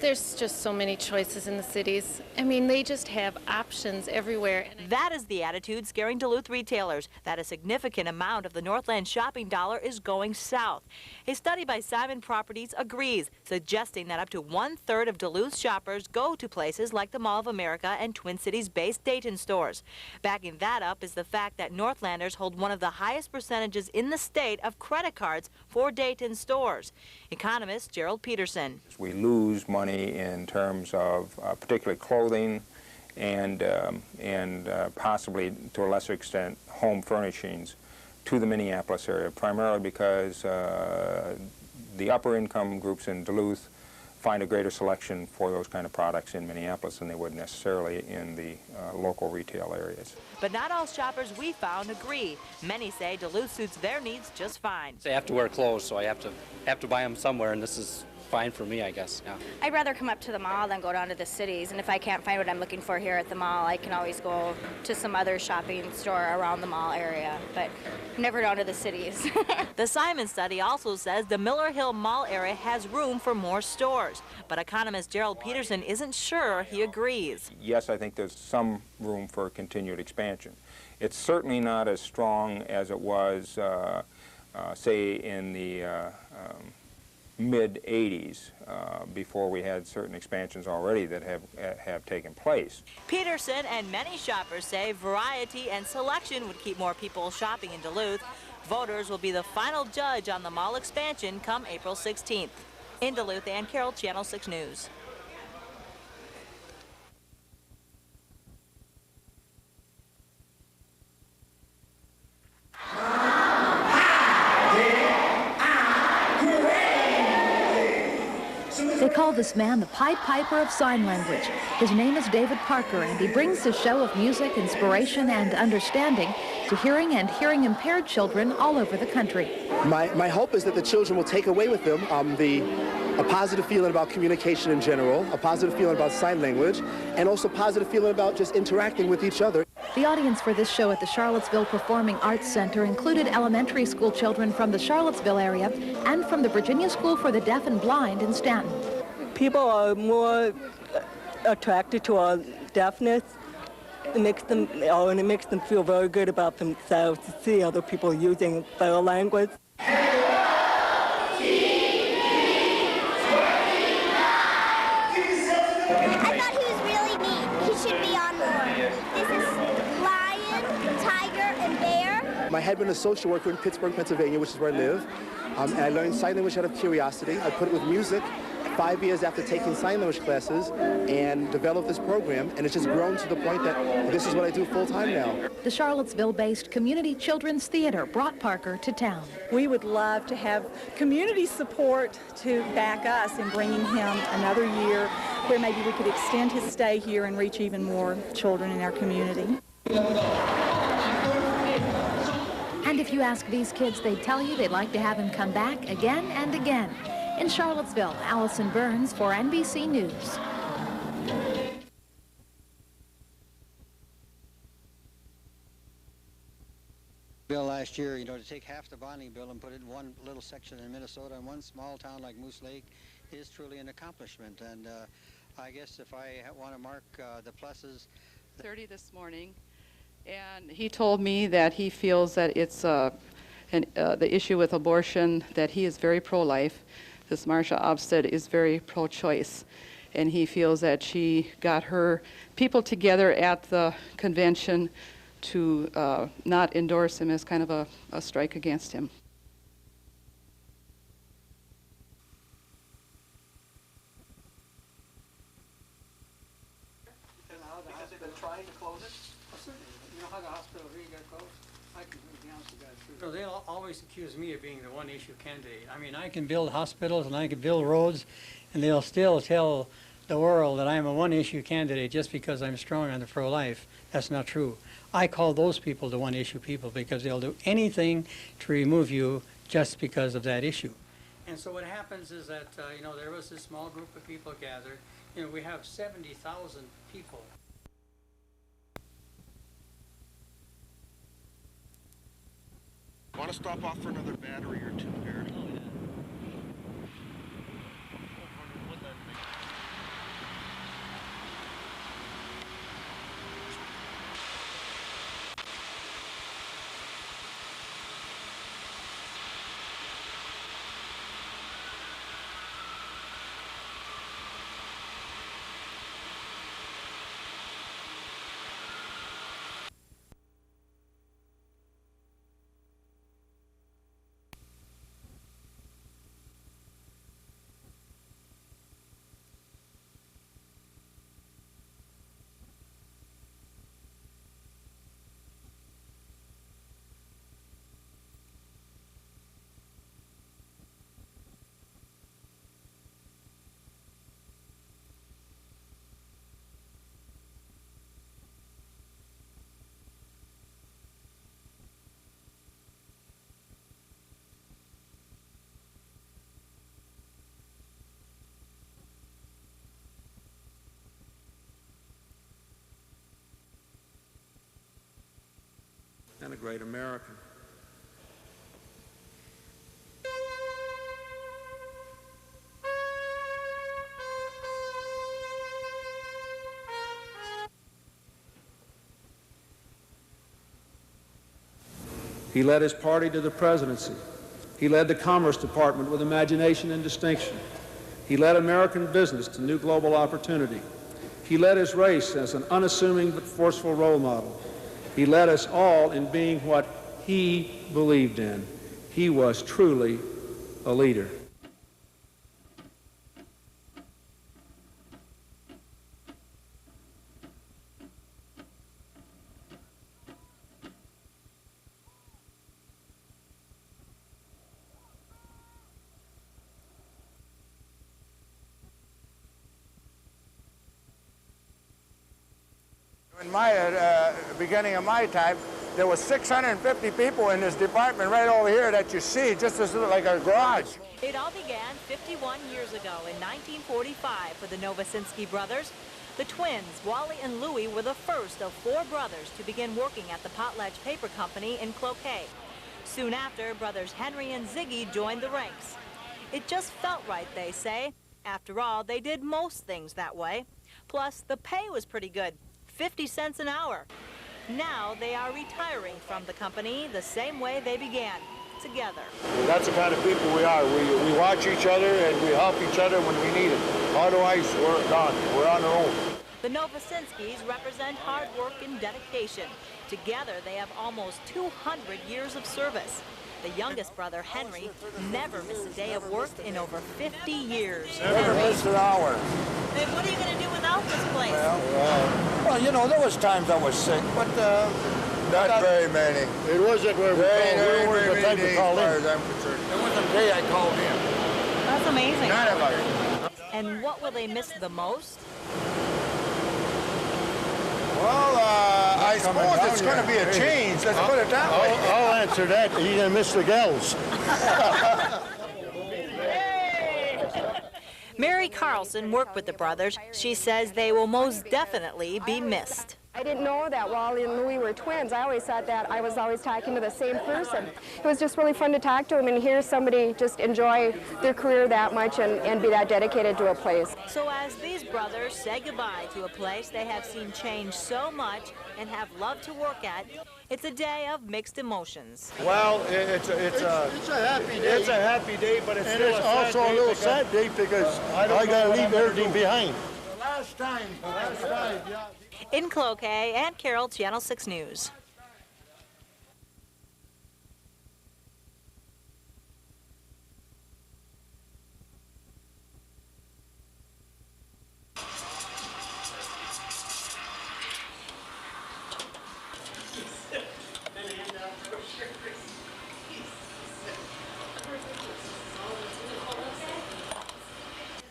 There's just so many choices in the cities. I mean, they just have options everywhere. That is the attitude scaring Duluth retailers, that a significant amount of the Northland shopping dollar is going south. A study by Simon Properties agrees, suggesting that up to 1/3 of Duluth shoppers go to places like the Mall of America and Twin Cities-based Dayton stores. Backing that up is the fact that Northlanders hold one of the highest percentages in the state of credit cards for Dayton stores. Economist Gerald Peterson. We lose money in terms of particularly clothing and possibly to a lesser extent home furnishings to the Minneapolis area, primarily because the upper income groups in Duluth find a greater selection for those kind of products in Minneapolis than they would necessarily in the local retail areas. But not all shoppers we found agree. Many say Duluth suits their needs just fine. I have to wear clothes, so I have to buy them somewhere, and this is fine for me, I guess. Yeah. I'd rather come up to the mall than go down to the cities, and if I can't find what I'm looking for here at the mall, I can always go to some other shopping store around the mall area, but never down to the cities. The Simon study also says the Miller Hill Mall area has room for more stores, but economist Gerald Peterson isn't sure he agrees. Yes, I think there's some room for continued expansion. It's certainly not as strong as it was, say, in the mid-'80s, before we had certain expansions already that have taken place. Peterson and many shoppers say variety and selection would keep more people shopping in Duluth. Voters will be the final judge on the mall expansion come April 16th. In Duluth, Ann Carroll, Channel 6 News. They call this man the Pied Piper of Sign Language. His name is David Parker, and he brings his show of music, inspiration, and understanding to hearing and hearing-impaired children all over the country. My hope is that the children will take away with them a positive feeling about communication in general, a positive feeling about sign language, and also a positive feeling about just interacting with each other. The audience for this show at the Charlottesville Performing Arts Center included elementary school children from the Charlottesville area and from the Virginia School for the Deaf and Blind in Stanton. People are more attracted to our deafness. It makes them, and it makes them feel very good about themselves to see other people using their language. I had been a social worker in Pittsburgh, Pennsylvania, which is where I live, and I learned sign language out of curiosity. I put it with music 5 years after taking sign language classes and developed this program, and it's just grown to the point that this is what I do full-time now. The Charlottesville-based Community Children's Theater brought Parker to town. We would love to have community support to back us in bringing him another year where maybe we could extend his stay here and reach even more children in our community. And if you ask these kids, they'd tell you they'd like to have him come back again and again. In Charlottesville, Allison Burns for NBC News. Bill last year, to take half the bonding bill and put it in one little section in Minnesota and one small town like Moose Lake is truly an accomplishment. And I guess if I want to mark the pluses. 30 this morning. And he told me that he feels that it's the issue with abortion, that he is very pro-life. This Marsha Obsted is very pro-choice. And he feels that she got her people together at the convention to not endorse him as kind of a strike against him. They'll always accuse me of being the one-issue candidate. I mean, I can build hospitals and I can build roads, and they'll still tell the world that I'm a one-issue candidate just because I'm strong on the pro-life. That's not true. I call those people the one-issue people because they'll do anything to remove you just because of that issue. And so what happens is that, there was this small group of people gathered. We have 70,000 people. Want to stop off for another battery or two, Gary? great American. He led his party to the presidency. He led the Commerce Department with imagination and distinction. He led American business to new global opportunity. He led his race as an unassuming but forceful role model. He led us all in being what he believed in. He was truly a leader. In my beginning of my time, there was 650 people in this department right over here that you see, just as like a garage. It all began 51 years ago in 1945 for the Novosinski brothers. The twins, Wally and Louie, were the first of 4 brothers to begin working at the Potlatch Paper Company in Cloquet. Soon after, brothers Henry and Ziggy joined the ranks. It just felt right, they say. After all, they did most things that way. Plus, the pay was pretty good. 50 cents an hour. Now they are retiring from the company the same way they began, together. That's the kind of people we are. We watch each other and we help each other when we need it. Otherwise, we're gone. We're on our own. The Novosinskis represent hard work and dedication. Together, they have almost 200 years of service. The youngest brother, Henry, never missed a day of work in over 50 years. Never missed an hour. Then what are you going to do without this place? Well, you know, there was times I was sick, but not very many. It wasn't where we were the type to call in. As I'm concerned. There wasn't a day I called in. That's amazing. None of us. And what will they miss the most? Well, I suppose it's going to be a change. Let's put it that way. I'll answer that. You're going to miss the gals. Mary Carlson worked with the brothers. She says they will most definitely be missed. I didn't know that Wally and Louie were twins. I always thought that I was always talking to the same person. It was just really fun to talk to them and hear somebody just enjoy their career that much and be that dedicated to a place. So as these brothers say goodbye to a place they have seen change so much and have loved to work at, it's a day of mixed emotions. Well, it's a happy day. It's a happy day, but it's still also a little sad day because I got to leave everything behind. Last time, yeah. In Cloquet, Ann Carroll, Channel 6 News.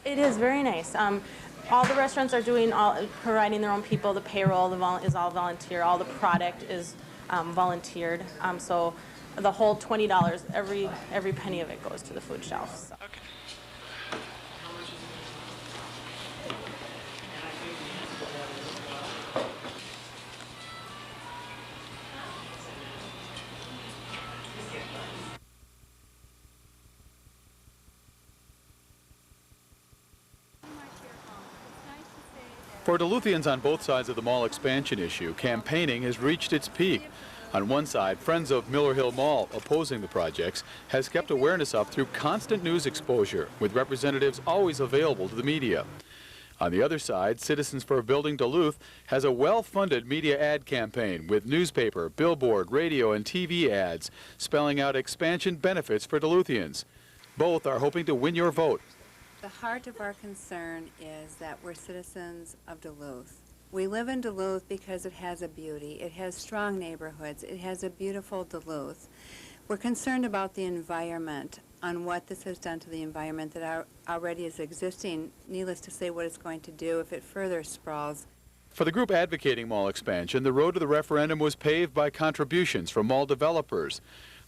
It is very nice. All the restaurants are providing their own people. The payroll is all volunteer. All the product is volunteered. So the whole $20, every penny of it goes to the food shelf. So. Okay. For Duluthians on both sides of the mall expansion issue, campaigning has reached its peak. On one side, Friends of Miller Hill Mall, opposing the projects, has kept awareness up through constant news exposure, with representatives always available to the media. On the other side, Citizens for Building Duluth has a well-funded media ad campaign with newspaper, billboard, radio, and TV ads spelling out expansion benefits for Duluthians. Both are hoping to win your vote. The heart of our concern is that we're citizens of Duluth. We live in Duluth because it has a beauty. It has strong neighborhoods. It has a beautiful Duluth. We're concerned about the environment, on what this has done to the environment that already is existing. Needless to say what it's going to do if it further sprawls. For the group advocating mall expansion, the road to the referendum was paved by contributions from mall developers.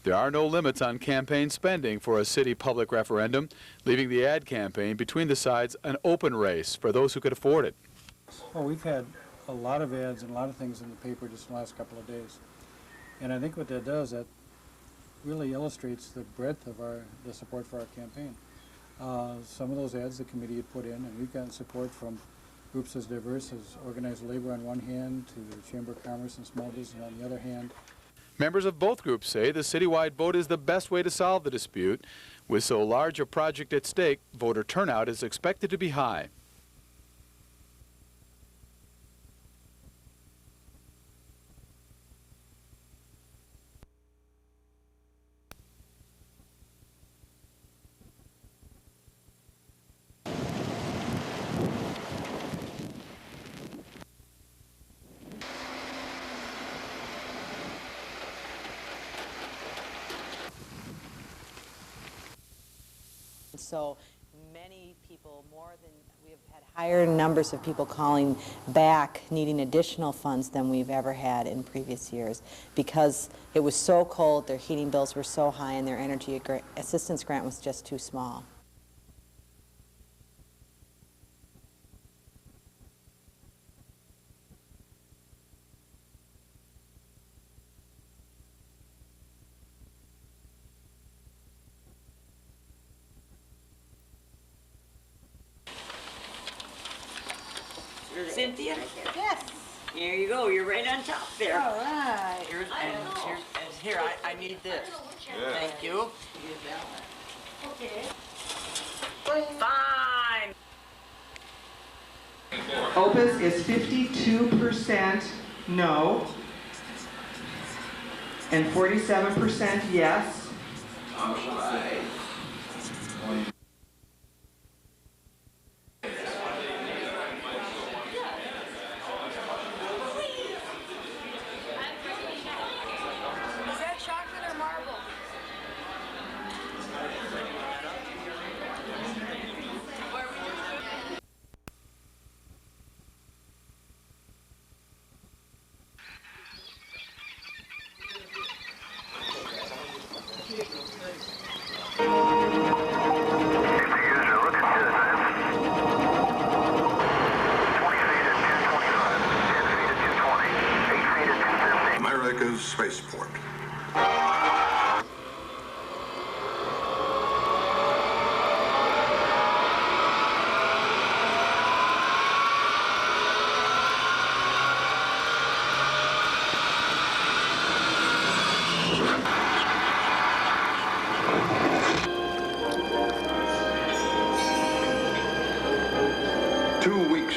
There are no limits on campaign spending for a city public referendum, leaving the ad campaign between the sides an open race for those who could afford it. Well, we've had a lot of ads and a lot of things in the paper just in the last couple of days. And I think what that does, that really illustrates the breadth of the support for our campaign. Some of those ads the committee had put in, and we've gotten support from groups as diverse as organized labor on one hand to the Chamber of Commerce and Small Business on the other hand. Members of both groups say the citywide vote is the best way to solve the dispute. With so large a project at stake, voter turnout is expected to be high. So many people, we have had higher numbers of people calling back needing additional funds than we've ever had in previous years because it was so cold, their heating bills were so high, and their energy assistance grant was just too small. Cynthia? Yes. Here you go. You're right on top there. All right. Here, I need this. Yeah. Thank you. Okay. Fine. Opus is 52% no and 47% yes. All right. Is that chocolate or marble? 8 feet at 225. 8 feet at 250. America's spaceport.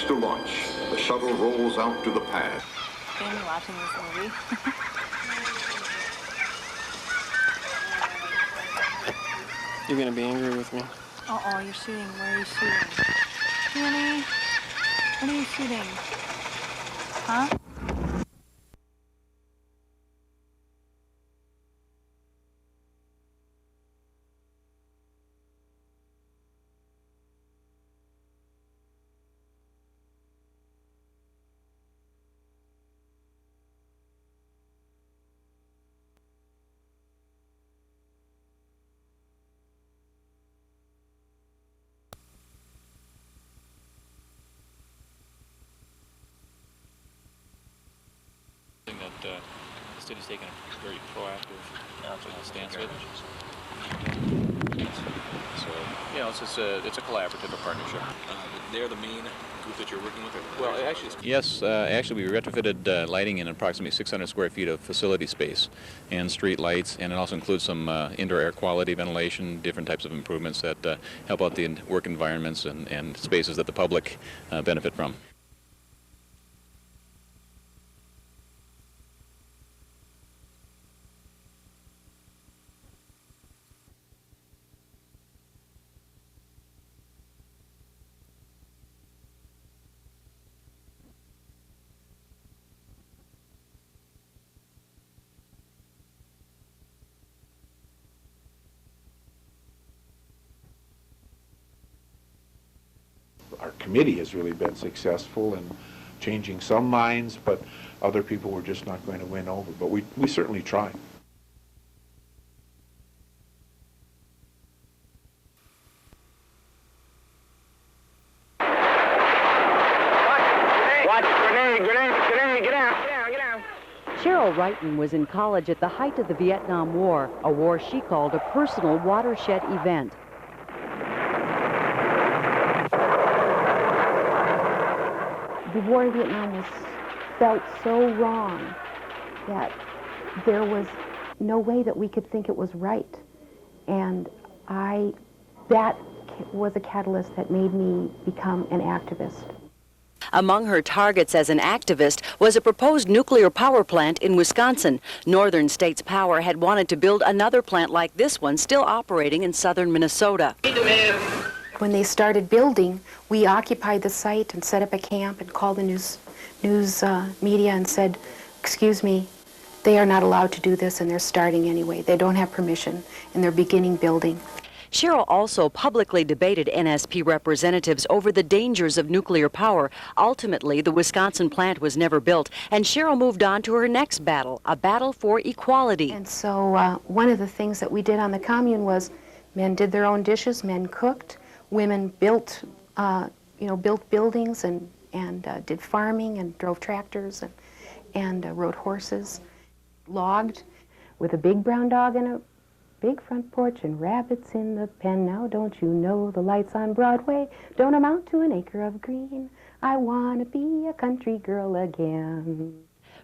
To launch, the shuttle rolls out to the pad. Family watching this movie. You're gonna be angry with me. Uh-oh, you're shooting. Where are you shooting? Danny, what are you shooting? Huh? That the city's taken a very proactive stance with. So, you know, it's a collaborative, a partnership. They're the main group that you're working with? Well, actually, yes, actually we retrofitted lighting in approximately 600 square feet of facility space and street lights, and it also includes some indoor air quality, ventilation, different types of improvements that help out the work environments and spaces that the public benefit from. Our committee has really been successful in changing some minds, but other people were just not going to win over. But we certainly tried. Watch, grenade, get out. Cheryl Wrighton was in college at the height of the Vietnam War, a war she called a personal watershed event. The war in Vietnam felt so wrong that there was no way that we could think it was right. And that was a catalyst that made me become an activist. Among her targets as an activist was a proposed nuclear power plant in Wisconsin. Northern States Power had wanted to build another plant like this one, still operating in southern Minnesota. When they started building, we occupied the site and set up a camp and called the news media and said, excuse me, they are not allowed to do this and they're starting anyway. They don't have permission and they're beginning building. Cheryl also publicly debated NSP representatives over the dangers of nuclear power. Ultimately, the Wisconsin plant was never built, and Cheryl moved on to her next battle, a battle for equality. And so one of the things that we did on the commune was men did their own dishes, men cooked, women built, built buildings and did farming and drove tractors and rode horses, logged with a big brown dog and a big front porch and rabbits in the pen. Now don't you know the lights on Broadway don't amount to an acre of green? I want to be a country girl again.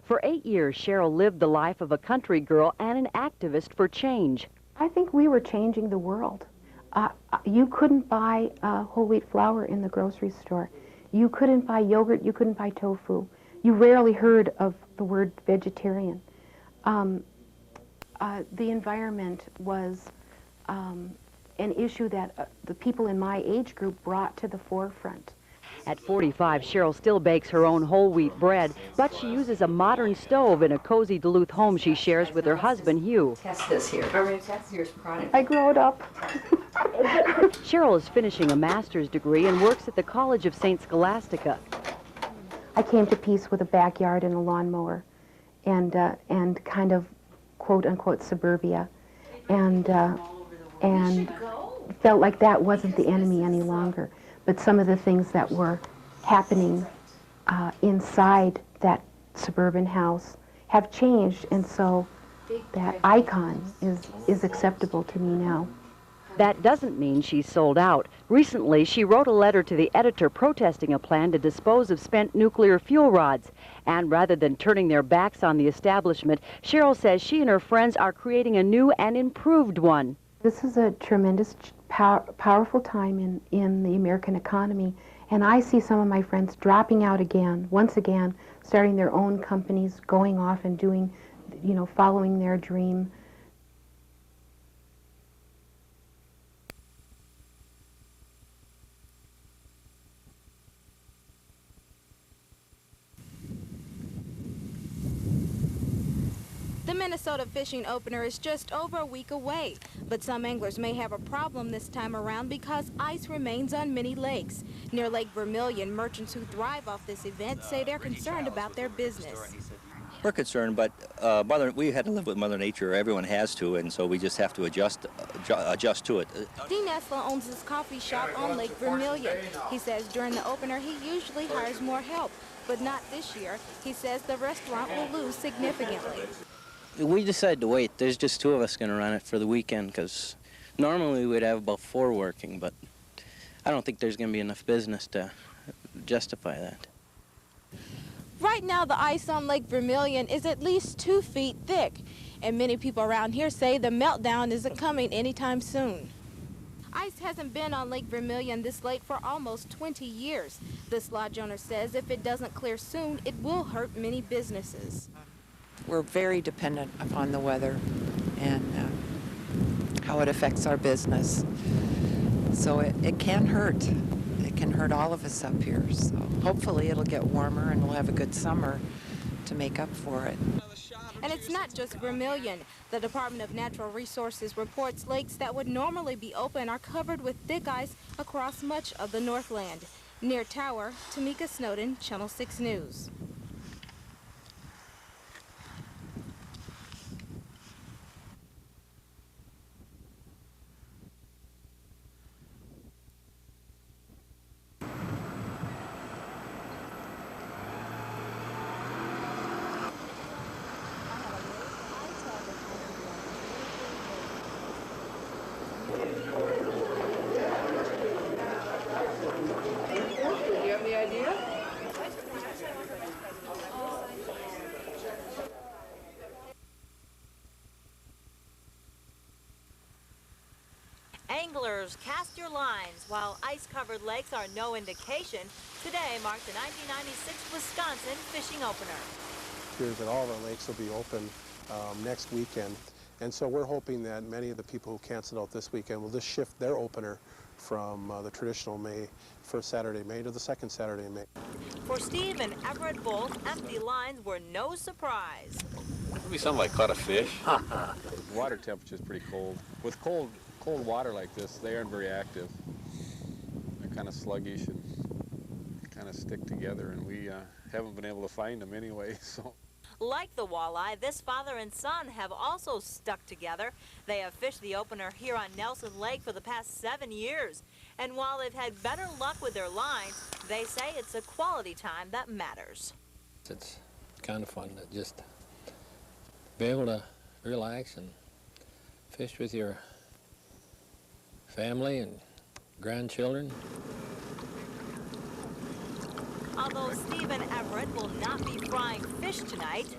For 8 years, Cheryl lived the life of a country girl and an activist for change. I think we were changing the world. You couldn't buy whole wheat flour in the grocery store. You couldn't buy yogurt. You couldn't buy tofu. You rarely heard of the word vegetarian. The environment was an issue that the people in my age group brought to the forefront. At 45, Cheryl still bakes her own whole wheat bread, but she uses a modern stove in a cozy Duluth home she shares with her husband, Hugh. Test this here. I'm going to test your product. I grew it up. Cheryl is finishing a master's degree and works at the College of St. Scholastica. I came to peace with a backyard and a lawnmower and kind of quote-unquote suburbia, and felt like that wasn't the enemy any longer. But some of the things that were happening inside that suburban house have changed, and so that icon is acceptable to me now. That doesn't mean she's sold out. Recently, she wrote a letter to the editor protesting a plan to dispose of spent nuclear fuel rods. And rather than turning their backs on the establishment, Cheryl says she and her friends are creating a new and improved one. This is a tremendous, powerful time in the American economy, and I see some of my friends dropping out again, once again, starting their own companies, going off and doing, following their dream. The Minnesota fishing opener is just over a week away, but some anglers may have a problem this time around because ice remains on many lakes. Near Lake Vermilion, merchants who thrive off this event say they're concerned about their business. We're concerned, but we had to live with Mother Nature. Everyone has to, and so we just have to adjust to it. Dean Esla owns his coffee shop on Lake Vermilion. He says during the opener he usually hires more help, but not this year. He says the restaurant will lose significantly. We decided to wait. There's just 2 of us going to run it for the weekend because normally we'd have about 4 working, but I don't think there's going to be enough business to justify that. Right now, the ice on Lake Vermilion is at least 2 feet thick, and many people around here say the meltdown isn't coming anytime soon. Ice hasn't been on Lake Vermilion this late for almost 20 years. This lodge owner says if it doesn't clear soon, it will hurt many businesses. We're very dependent upon the weather and how it affects our business. So it can hurt. It can hurt all of us up here. So hopefully it'll get warmer and we'll have a good summer to make up for it. And it's not just Vermilion. The Department of Natural Resources reports lakes that would normally be open are covered with thick ice across much of the Northland. Near Tower, Tamika Snowden, Channel 6 News. lines. While ice-covered lakes are no indication, today marked the 1996 Wisconsin fishing opener. It appears that all of our lakes will be open next weekend. And so we're hoping that many of the people who canceled out this weekend will just shift their opener from the traditional first Saturday in May to the second Saturday in May. For Steve and Everett both, empty lines were no surprise. Maybe something like caught a fish. Water temperature is pretty cold. With cold water like this, they aren't very active. They're kind of sluggish and kind of stick together, and we haven't been able to find them anyway. So. Like the walleye, this father and son have also stuck together. They have fished the opener here on Nelson Lake for the past 7 years. And while they've had better luck with their lines, they say it's a quality time that matters. It's kind of fun to just be able to relax and fish with your family and grandchildren. Although Steve and Everett will not be frying fish tonight,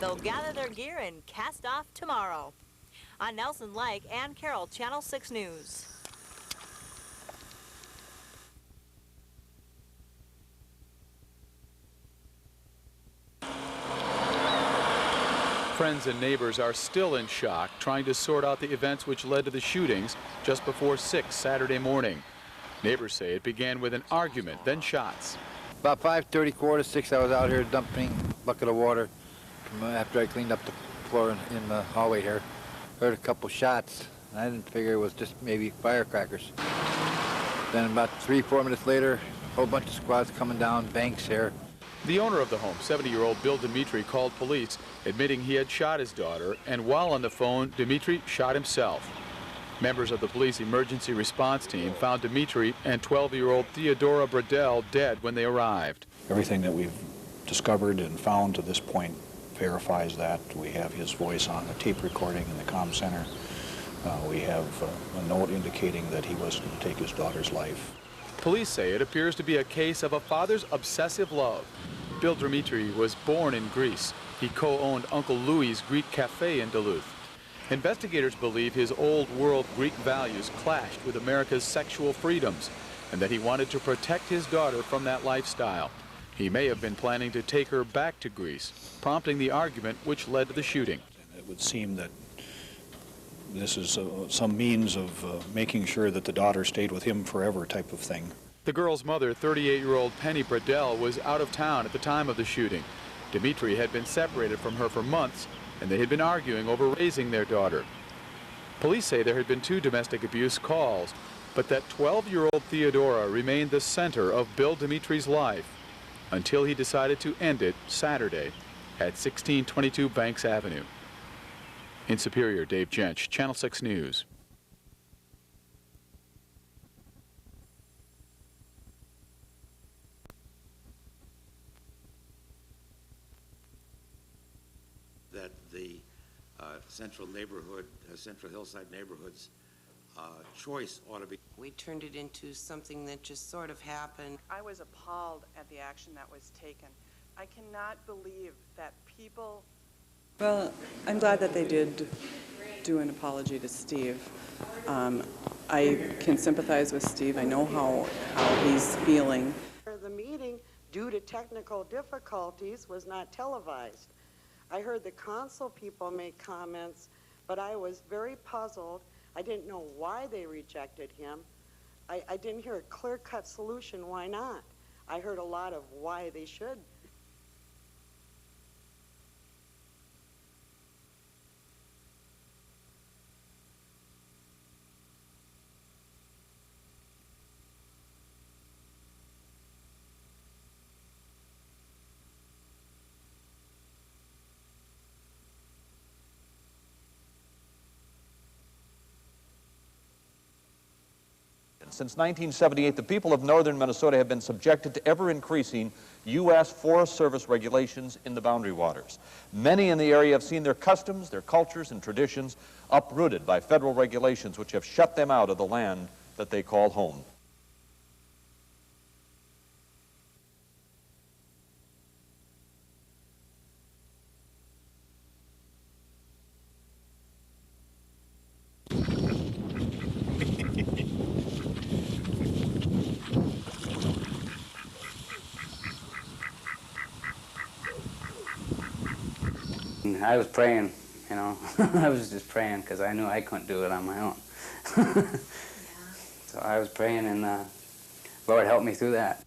they'll gather their gear and cast off tomorrow. On Nelson Lake, Ann Carroll, Channel 6 News. Friends and neighbors are still in shock, trying to sort out the events which led to the shootings just before 6 Saturday morning. Neighbors say it began with an argument, then shots. About 5:30, 5:45, I was out here dumping a bucket of water from after I cleaned up the floor in the hallway here. Heard a couple shots, and I didn't figure it was just maybe firecrackers. Then about 3-4 minutes later, a whole bunch of squads coming down banks here. The owner of the home, 70-year-old Bill Dimitri, called police, admitting he had shot his daughter, and while on the phone, Dimitri shot himself. Members of the police emergency response team found Dimitri and 12-year-old Theodora Bradell dead when they arrived. Everything that we've discovered and found to this point verifies that. We have his voice on the tape recording in the comm center. We have a note indicating that he was going to take his daughter's life. Police say it appears to be a case of a father's obsessive love. Bill Dimitri was born in Greece. He co-owned Uncle Louis' Greek Cafe in Duluth. Investigators believe his old-world Greek values clashed with America's sexual freedoms, and that he wanted to protect his daughter from that lifestyle. He may have been planning to take her back to Greece, prompting the argument which led to the shooting. It would seem that this is some means of making sure that the daughter stayed with him forever type of thing. The girl's mother, 38-year-old Penny Bradell, was out of town at the time of the shooting. Dimitri had been separated from her for months, and they had been arguing over raising their daughter. Police say there had been 2 domestic abuse calls, but that 12-year-old Theodora remained the center of Bill Dimitri's life until he decided to end it Saturday at 1622 Banks Avenue. In Superior, Dave Jench, Channel 6 News. That the central neighborhood, central hillside neighborhoods choice ought to be. We turned it into something that just sort of happened. I was appalled at the action that was taken. I cannot believe that people... Well, I'm glad that they did do an apology to Steve. I can sympathize with Steve. I know how he's feeling. The meeting, due to technical difficulties, was not televised. I heard the council people make comments, but I was very puzzled. I didn't know why they rejected him. I didn't hear a clear-cut solution why not. I heard a lot of why they should. Since 1978, the people of northern Minnesota have been subjected to ever-increasing U.S. Forest Service regulations in the boundary waters. Many in the area have seen their customs, their cultures, and traditions uprooted by federal regulations which have shut them out of the land that they call home. I was praying, you know. I was just praying because I knew I couldn't do it on my own. So I was praying, and Lord helped me through that.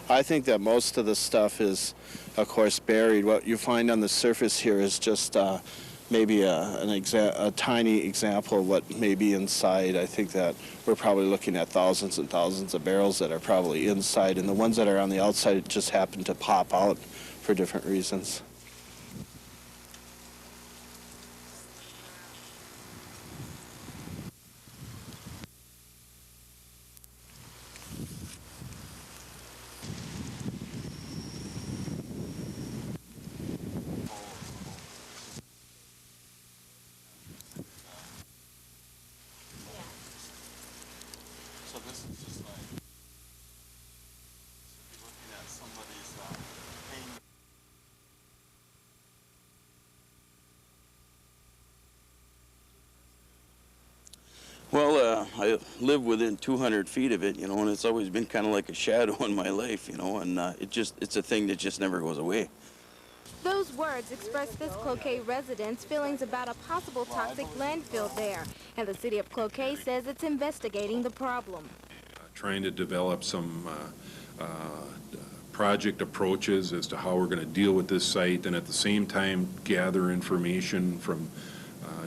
I think that most of the stuff is, of course, buried. What you find on the surface here is just maybe a tiny example of what may be inside. I think that we're probably looking at thousands and thousands of barrels that are probably inside, and the ones that are on the outside just happen to pop out for different reasons. So this is just like, if you're looking at somebody's pain. Well, I live within 200 feet of it, you know, and it's always been kind of like a shadow in my life, you know, and it's a thing that just never goes away. Those words express this Cloquet residents' feelings about a possible toxic landfill there, and the city of Cloquet says it's investigating the problem. Trying to develop some project approaches as to how we're going to deal with this site, and at the same time gather information from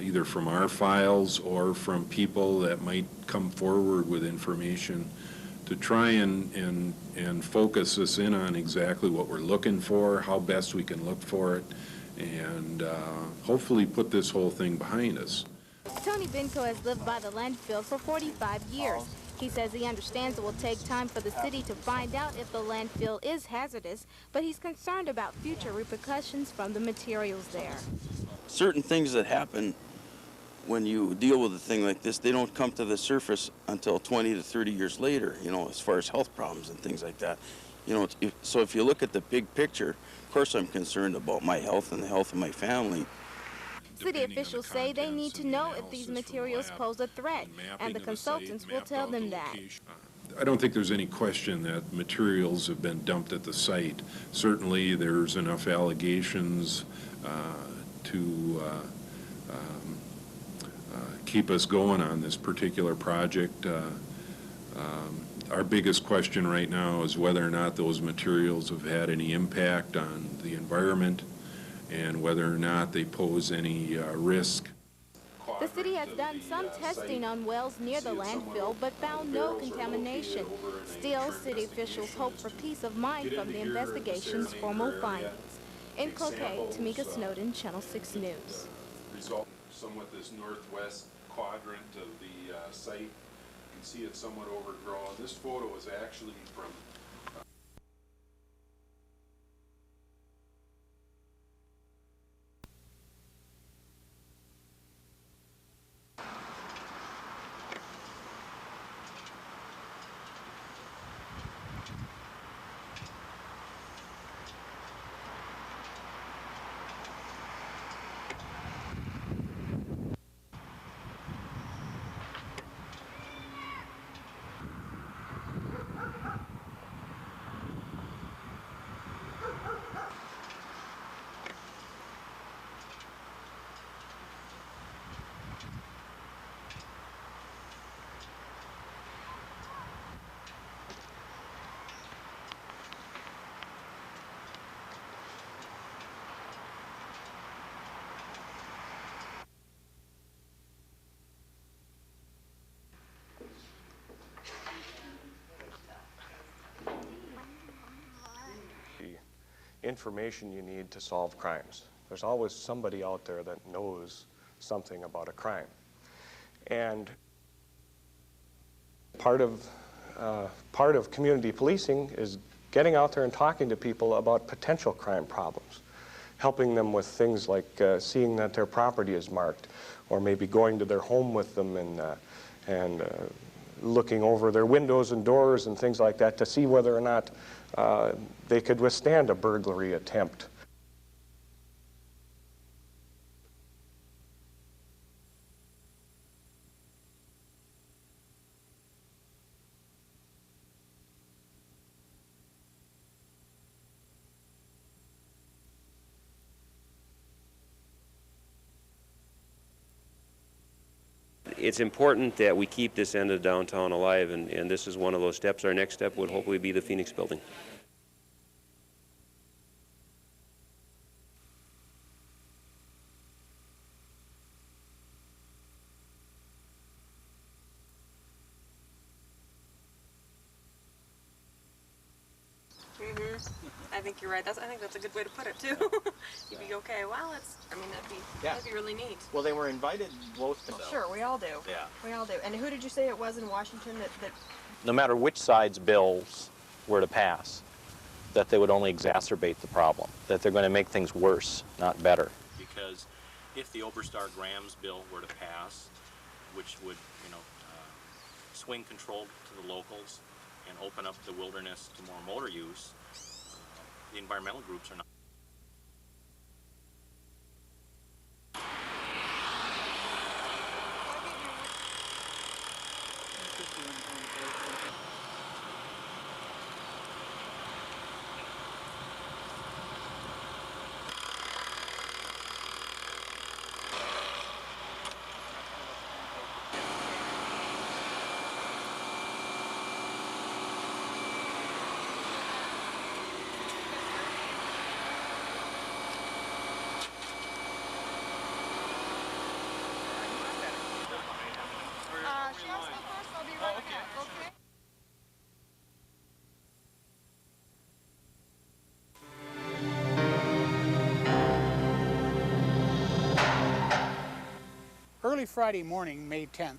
either from our files or from people that might come forward with information to try and focus us in on exactly what we're looking for, how best we can look for it, and hopefully put this whole thing behind us. Tony Benko has lived by the landfill for 45 years. He says he understands it will take time for the city to find out if the landfill is hazardous, but he's concerned about future repercussions from the materials there. Certain things that happen when you deal with a thing like this, they don't come to the surface until 20 to 30 years later, you know, as far as health problems and things like that. You know, so if you look at the big picture, of course I'm concerned about my health and the health of my family. City officials say they need to know if these materials pose a threat, and the consultants will tell them that. I don't think there's any question that materials have been dumped at the site. Certainly there's enough allegations to keep us going on this particular project. Our biggest question right now is whether or not those materials have had any impact on the environment and whether or not they pose any risk. The city has done some testing on wells near the landfill, but found no contamination. Still, city officials hope for peace of mind from the investigation's formal findings. In Cloquet, Tamika Snowden, Channel 6 News. Result somewhat this northwest quadrant of the site. You can see it's somewhat overgrown. This photo is actually from information you need to solve crimes. There's always somebody out there that knows something about a crime. And part of community policing is getting out there and talking to people about potential crime problems, helping them with things like seeing that their property is marked, or maybe going to their home with them and looking over their windows and doors and things like that to see whether or not they could withstand a burglary attempt. It's important that we keep this end of downtown alive, and this is one of those steps. Our next step would hopefully be the Phoenix Building. I think you're right. I think that's a good way to put it too. You'd be okay. Well, that'd be really neat. Well, they were invited both. Sure, we all do. Yeah. We all do. And who did you say it was in Washington that No matter which side's bills were to pass, that they would only exacerbate the problem, that they're going to make things worse, not better. Because if the Oberstar-Graham's bill were to pass, which would, swing control to the locals and open up the wilderness to more motor use, the environmental groups are not. Early Friday morning, May 10th,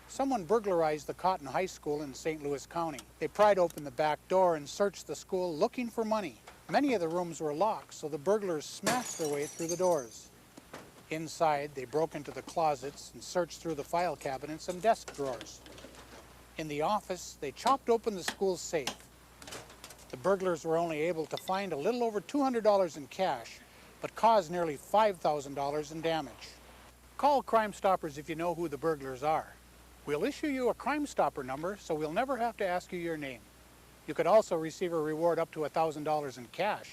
someone burglarized the Cotton High School in St. Louis County. They pried open the back door and searched the school looking for money. Many of the rooms were locked, so the burglars smashed their way through the doors. Inside, they broke into the closets and searched through the file cabinets and desk drawers. In the office, they chopped open the school's safe. The burglars were only able to find a little over $200 in cash, but caused nearly $5,000 in damage. Call Crime Stoppers if you know who the burglars are. We'll issue you a Crime Stopper number, so we'll never have to ask you your name. You could also receive a reward up to $1,000 in cash.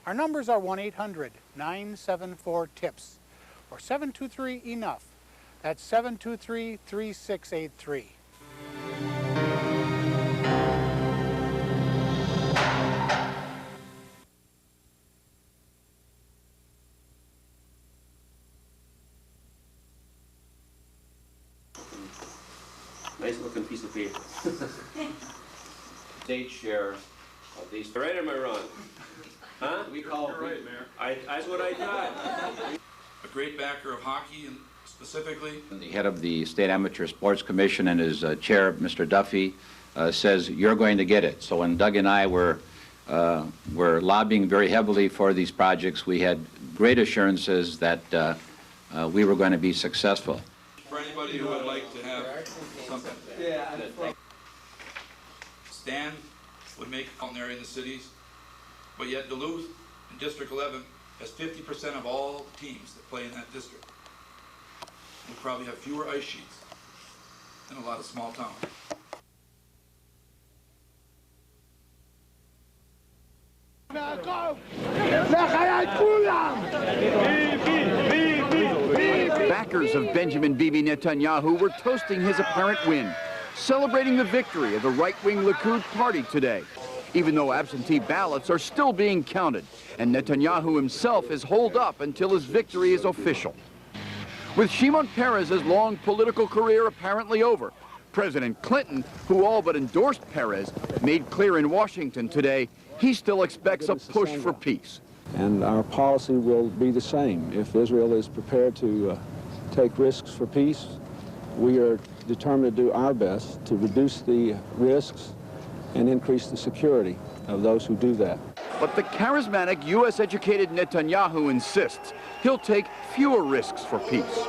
Our numbers are 1-800-974-TIPS or 723-ENOUGH. That's 723-3683. Nice looking piece of paper. State share of these. Right or am I wrong? Huh? We call it right, Mayor. That's what I thought. A great backer of hockey, and specifically. The head of the State Amateur Sports Commission and his chair, Mr. Duffy, says you're going to get it. So when Doug and I were lobbying very heavily for these projects, we had great assurances that we were going to be successful. For anybody who would like to have something. Stan would make out there in the cities, but yet Duluth in District 11 has 50% of all teams that play in that district. We probably have fewer ice sheets than a lot of small towns. Backers of Benjamin Bibi Netanyahu were toasting his apparent win, celebrating the victory of the right-wing Likud party today, even though absentee ballots are still being counted, and Netanyahu himself is holed up until his victory is official. With Shimon Peres's long political career apparently over, President Clinton, who all but endorsed Peres, made clear in Washington today he still expects a push for peace. And our policy will be the same. If Israel is prepared to take risks for peace, we are determined to do our best to reduce the risks and increase the security of those who do that. But the charismatic U.S.-educated Netanyahu insists he'll take fewer risks for peace.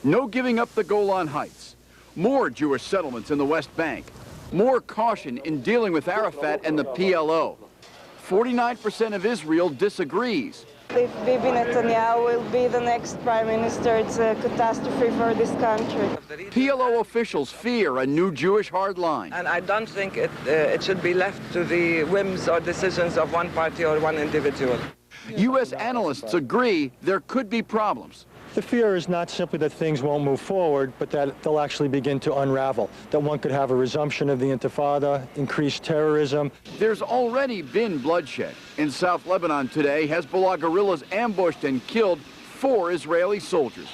No giving up the Golan Heights, more Jewish settlements in the West Bank, more caution in dealing with Arafat and the PLO. 49% of Israel disagrees. If Bibi Netanyahu will be the next prime minister, it's a catastrophe for this country. PLO officials fear a new Jewish hardline. And I don't think it should be left to the whims or decisions of one party or one individual. U.S. analysts agree there could be problems. The fear is not simply that things won't move forward, but that they'll actually begin to unravel, that one could have a resumption of the Intifada, increased terrorism. There's already been bloodshed. In South Lebanon today, Hezbollah guerrillas ambushed and killed 4 Israeli soldiers.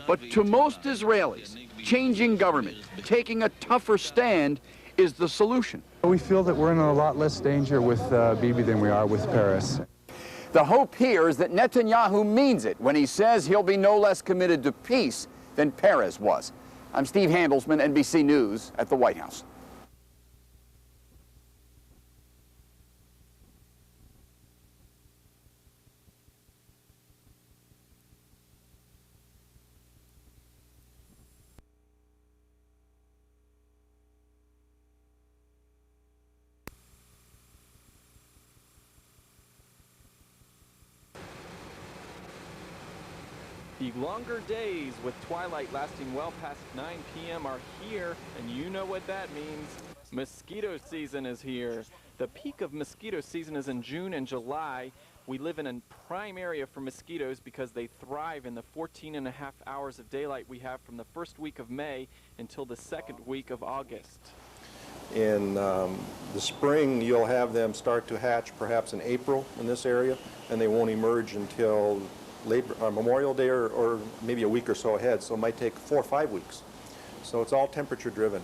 But to most Israelis, changing government, taking a tougher stand is the solution. We feel that we're in a lot less danger with Bibi than we are with Peres. The hope here is that Netanyahu means it when he says he'll be no less committed to peace than Peres was. I'm Steve Handelsman, NBC News at the White House. The longer days with twilight lasting well past 9 p.m. are here, and you know what that means. Mosquito season is here. The peak of mosquito season is in June and July. We live in a prime area for mosquitoes because they thrive in the 14.5 hours of daylight we have from the first week of May until the second week of August. In the spring, you'll have them start to hatch perhaps in April in this area, and they won't emerge until Memorial Day or maybe a week or so ahead, so it might take 4 or 5 weeks. So it's all temperature driven.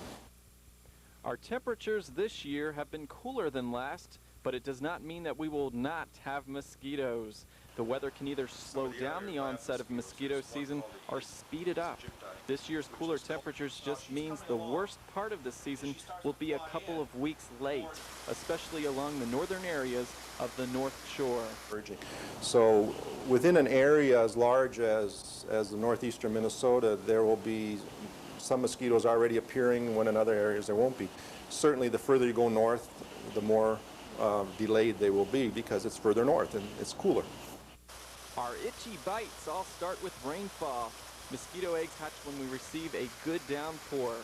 Our temperatures this year have been cooler than last, but it does not mean that we will not have mosquitoes. The weather can either slow down the onset of mosquito season or speed it up. This year's cooler temperatures just means the worst part of the season will be a couple of weeks late, especially along the northern areas of the North Shore. So within an area as large as the northeastern Minnesota, there will be some mosquitoes already appearing when in other areas there won't be. Certainly the further you go north, the more delayed they will be because it's further north and it's cooler. Our itchy bites all start with rainfall. Mosquito eggs hatch when we receive a good downpour.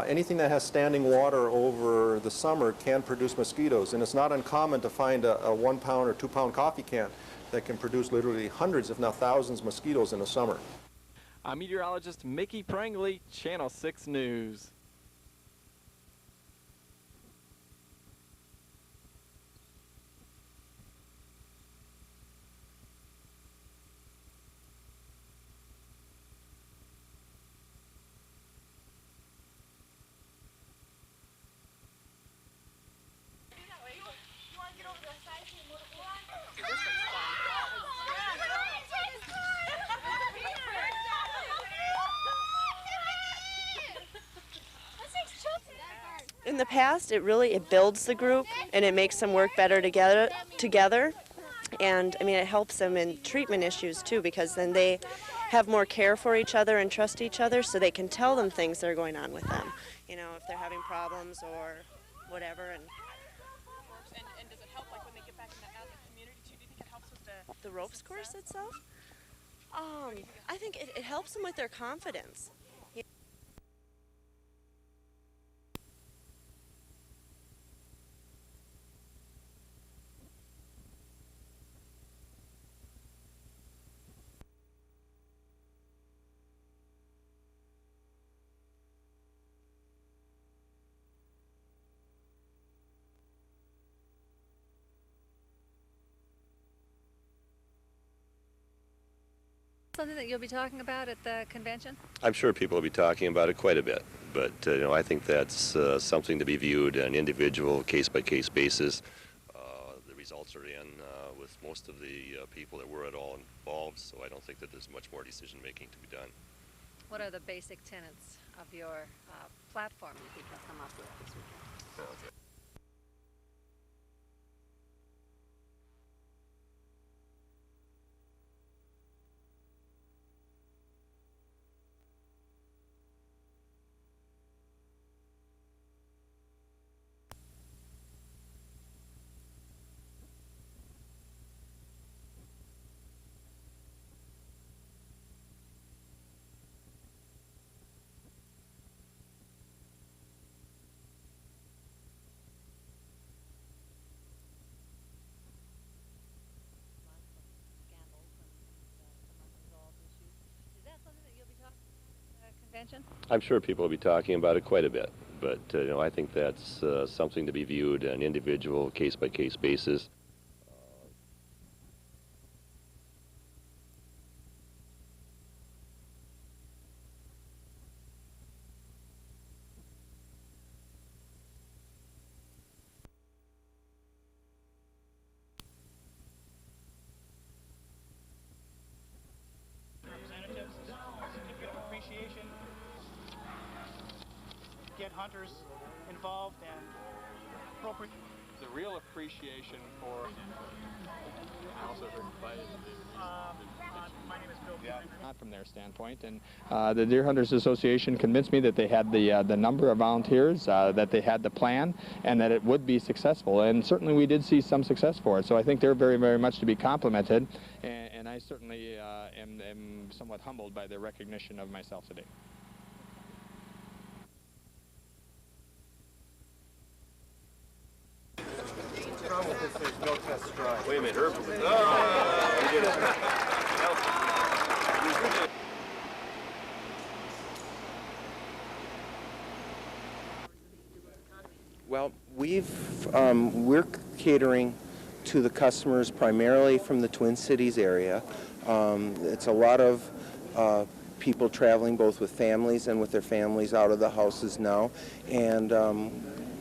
Anything that has standing water over the summer can produce mosquitoes, and it's not uncommon to find a 1 pound or 2 pound coffee can that can produce literally hundreds, if not thousands, of mosquitoes in the summer. I'm meteorologist Mickey Prangley, Channel 6 News. In the past, it builds the group and it makes them work better together. And I mean, it helps them in treatment issues too, because then they have more care for each other and trust each other, so they can tell them things that are going on with them. You know, if they're having problems or whatever. And does it help, like, when they get back out in the community too? Do you think it helps with the ropes course itself? I think it helps them with their confidence. Something that you'll be talking about at the convention? I'm sure people will be talking about it quite a bit, but you know, I think that's something to be viewed on an individual, case-by-case basis. The results are in with most of the people that were at all involved, so I don't think that there's much more decision-making to be done. What are the basic tenets of your platform you think you'll come up with this weekend? Okay. Convention? I'm sure people will be talking about it quite a bit, but you know, I think that's something to be viewed on an individual, case-by-case basis. Representatives, certificate of appreciation, get hunters involved and appropriate. The real appreciation for. I also heard my name is Bill. Yeah. Not from their standpoint, and the Deer Hunters Association convinced me that they had the number of volunteers, that they had the plan, and that it would be successful. And certainly we did see some success for it. So I think they're very, very much to be complimented, and I certainly am somewhat humbled by their recognition of myself today. There's no test drive. Wait a minute, Herb. Well, we're catering to the customers primarily from the Twin Cities area. It's a lot of people traveling both with families and with their families out of the houses now. And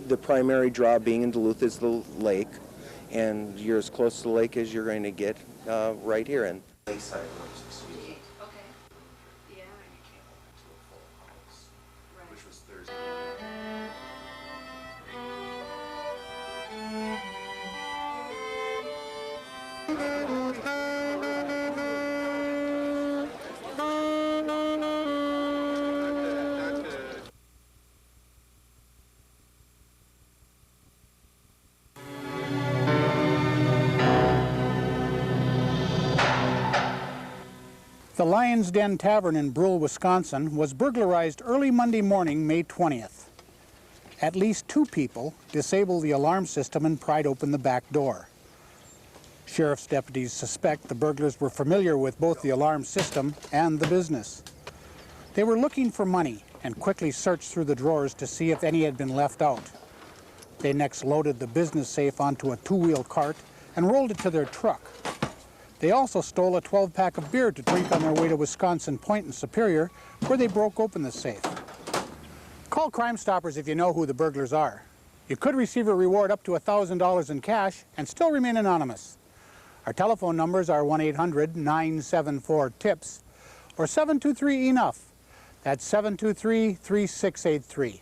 the primary draw being in Duluth is the lake. And you're as close to the lake as you're going to get right here in Lakeside. The Lion's Den Tavern in Brule, Wisconsin was burglarized early Monday morning, May 20th. At least 2 people disabled the alarm system and pried open the back door. Sheriff's deputies suspect the burglars were familiar with both the alarm system and the business. They were looking for money and quickly searched through the drawers to see if any had been left out. They next loaded the business safe onto a 2-wheel cart and rolled it to their truck. They also stole a 12-pack of beer to drink on their way to Wisconsin Point in Superior, where they broke open the safe. Call Crime Stoppers if you know who the burglars are. You could receive a reward up to $1,000 in cash and still remain anonymous. Our telephone numbers are 1-800-974-TIPS or 723-ENOUGH. That's 723-3683.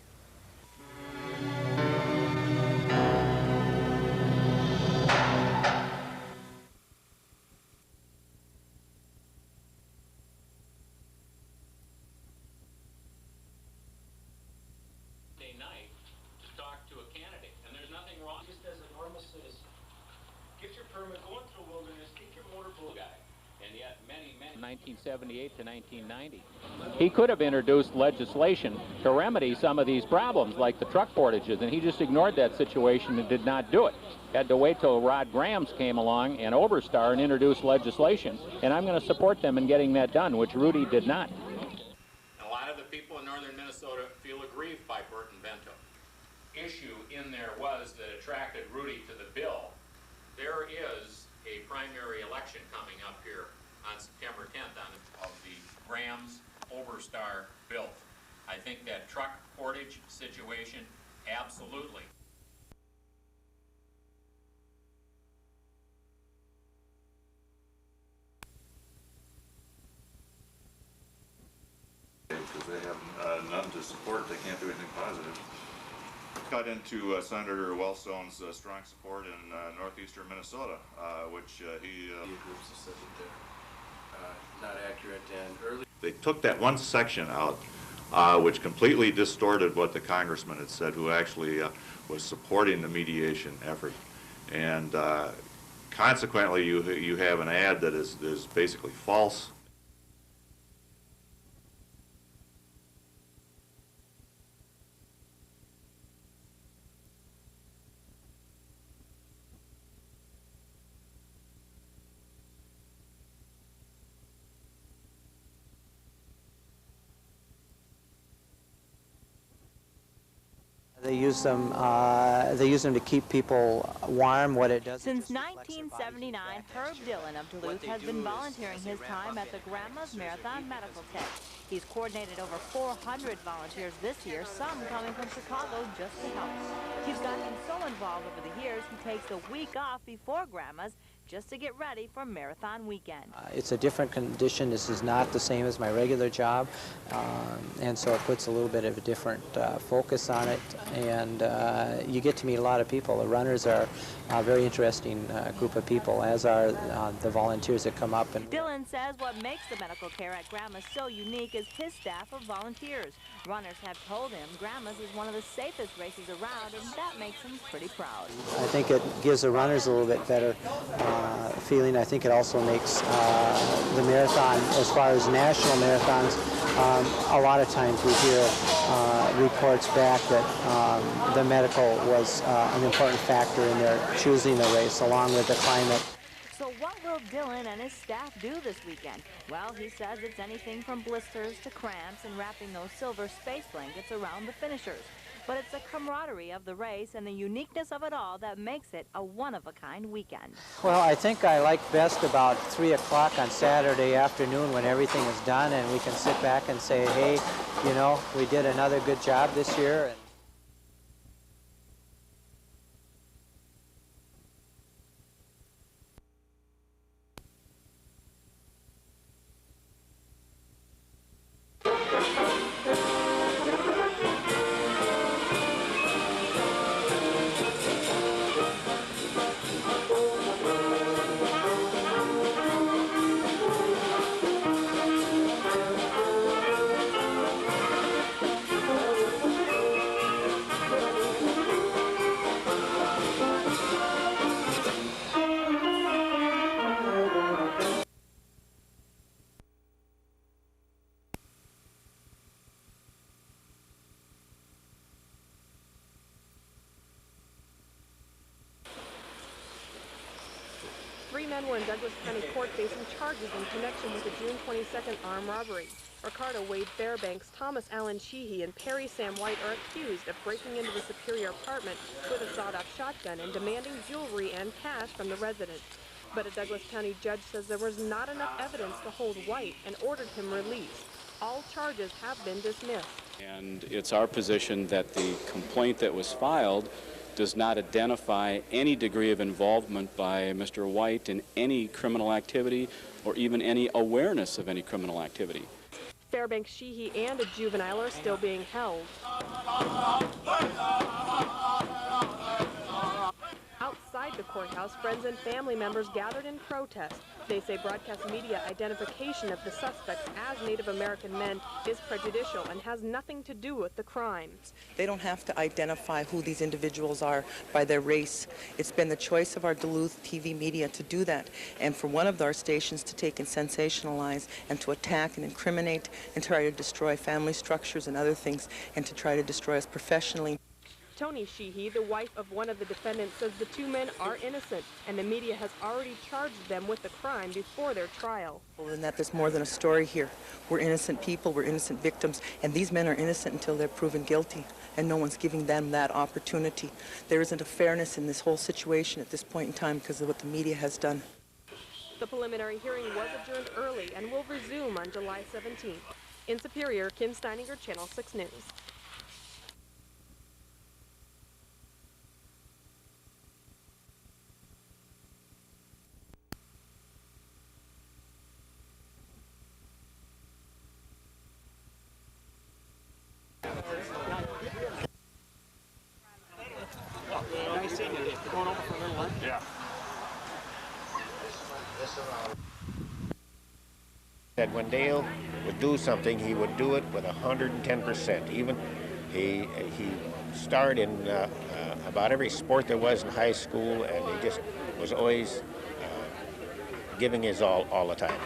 Night to talk to a candidate, and there's nothing wrong. Just as a normal citizen, get your permit, going through wilderness, get your motor pool guy, and yet many 1978 to 1990. He could have introduced legislation to remedy some of these problems, like the truck portages, and he just ignored that situation and did not do it. Had to wait till Rod Grams came along and Oberstar and introduced legislation, and I'm going to support them in getting that done, which Rudy did not. A lot of the people in northern Minnesota feel aggrieved by Burton Bento. Issue in there was that attracted Rudy to the bill. There is a primary election coming up here on September 10th of the Grams-Oberstar bill. I think that truck portage situation, absolutely. nothing to support, they can't do anything positive. Got into Senator Wellstone's strong support in northeastern Minnesota, which he... groups have said that they're not accurate and early. They took that one section out, which completely distorted what the congressman had said, who actually was supporting the mediation effort. And consequently, you have an ad that is basically false. They use them to keep people warm. What it does. Since 1979, Herb Dillon of Duluth has been volunteering his time at the Grandma's Marathon Medical Tent. He's coordinated over 400 volunteers this year, some coming from Chicago just to help. He's gotten so involved over the years, he takes a week off before Grandma's just to get ready for marathon weekend. It's a different condition. This is not the same as my regular job, and so it puts a little bit of a different focus on it, and you get to meet a lot of people. The runners are a very interesting group of people, as are the volunteers that come up. And Dillon says what makes the medical care at Grandma's so unique is his staff of volunteers. Runners have told him Grandma's is one of the safest races around, and that makes him pretty proud. I think it gives the runners a little bit better feeling. I think it also makes the marathon, as far as national marathons, a lot of times we hear reports back that the medical was an important factor in their choosing the race, along with the climate. So what will Dillon and his staff do this weekend? Well, he says it's anything from blisters to cramps and wrapping those silver space blankets around the finishers. But it's the camaraderie of the race and the uniqueness of it all that makes it a one-of-a-kind weekend. Well, I think I like best about 3 o'clock on Saturday afternoon when everything is done and we can sit back and say, hey, you know, we did another good job this year. And 3 men were in Douglas County Court facing charges in connection with the June 22nd armed robbery. Ricardo Wade Fairbanks, Thomas Allen Sheehy, and Perry Sam White are accused of breaking into the Superior apartment with a sawed-off shotgun and demanding jewelry and cash from the resident. But a Douglas County judge says there was not enough evidence to hold White and ordered him released. All charges have been dismissed. And it's our position that the complaint that was filed does not identify any degree of involvement by Mr. White in any criminal activity or even any awareness of any criminal activity. Fairbanks, Sheehy, and a juvenile are still being held. Outside the courthouse, friends and family members gathered in protest. They say broadcast media identification of the suspects as Native American men is prejudicial and has nothing to do with the crimes. They don't have to identify who these individuals are by their race. It's been the choice of our Duluth TV media to do that, and for one of our stations to take and sensationalize and to attack and incriminate and try to destroy family structures and other things and to try to destroy us professionally. Tony Sheehy, the wife of one of the defendants, says the 2 men are innocent, and the media has already charged them with the crime before their trial. Well, and that there's more than a story here. We're innocent people, we're innocent victims, and these men are innocent until they're proven guilty, and no one's giving them that opportunity. There isn't a fairness in this whole situation at this point in time because of what the media has done. The preliminary hearing was adjourned early and will resume on July 17th. In Superior, Kim Steininger, Channel 6 News. Nice seeing you. Going over for a little lunch? Yeah. That when Dale would do something, he would do it with 110%. Even he starred in about every sport there was in high school, and he just was always giving his all the time.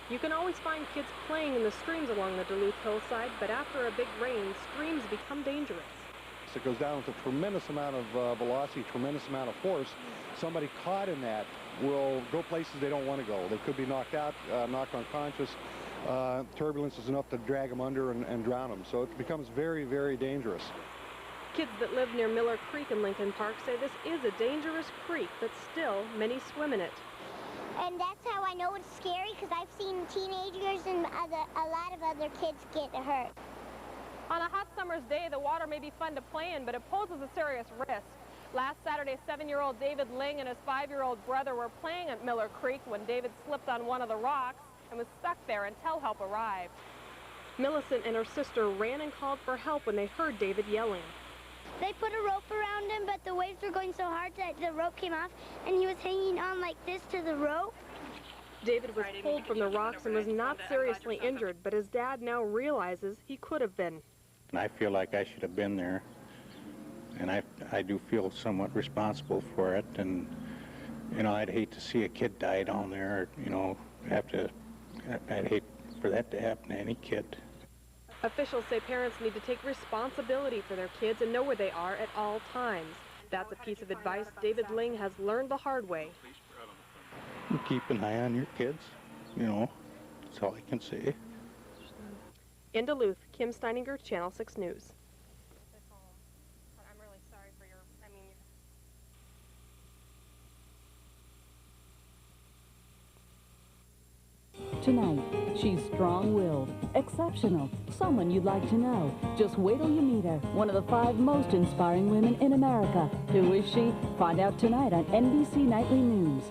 You can always find kids playing in the streams along the Duluth hillside, but after a big rain, streams become dangerous. It goes down with a tremendous amount of velocity, tremendous amount of force. Somebody caught in that will go places they don't want to go. They could be knocked out, knocked unconscious. Turbulence is enough to drag them under and drown them. So it becomes very, very dangerous. Kids that live near Miller Creek in Lincoln Park say this is a dangerous creek, but still many swim in it. And that's how I know it's scary, because I've seen teenagers and a lot of other kids get hurt. On a hot summer's day, the water may be fun to play in, but it poses a serious risk. Last Saturday, 7-year-old David Ling and his 5-year-old brother were playing at Miller Creek when David slipped on one of the rocks and was stuck there until help arrived. Millicent and her sister ran and called for help when they heard David yelling. They put a rope around him, but the waves were going so hard that the rope came off, and he was hanging on like this to the rope. David was pulled from the rocks and was not seriously injured, but his dad now realizes he could have been. And I feel like I should have been there, and I do feel somewhat responsible for it. And, you know, I'd hate to see a kid die down there, you know, I'd hate for that to happen to any kid. Officials say parents need to take responsibility for their kids and know where they are at all times. That's a piece of advice David Ling has learned the hard way. Keep an eye on your kids, you know, that's all I can say. In Duluth, Kim Steininger, Channel 6 News. I'm really sorry for your, Tonight, she's strong-willed, exceptional, someone you'd like to know. Just wait till you meet her, one of the 5 most inspiring women in America. Who is she? Find out tonight on NBC Nightly News.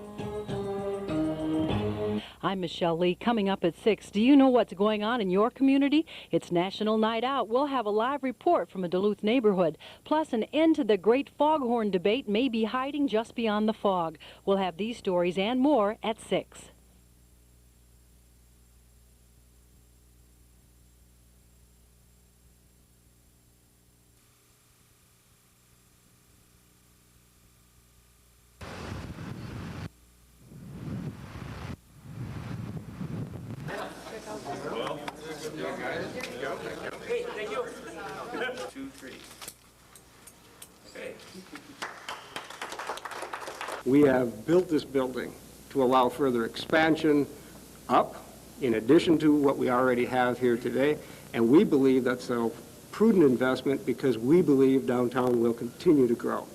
I'm Michelle Lee. Coming up at 6, do you know what's going on in your community? It's National Night Out. We'll have a live report from a Duluth neighborhood. Plus, an end to the great foghorn debate may be hiding just beyond the fog. We'll have these stories and more at 6. Hey, thank you. 2, 3. Okay. We have built this building to allow further expansion up, in addition to what we already have here today, and we believe that's a prudent investment because we believe downtown will continue to grow.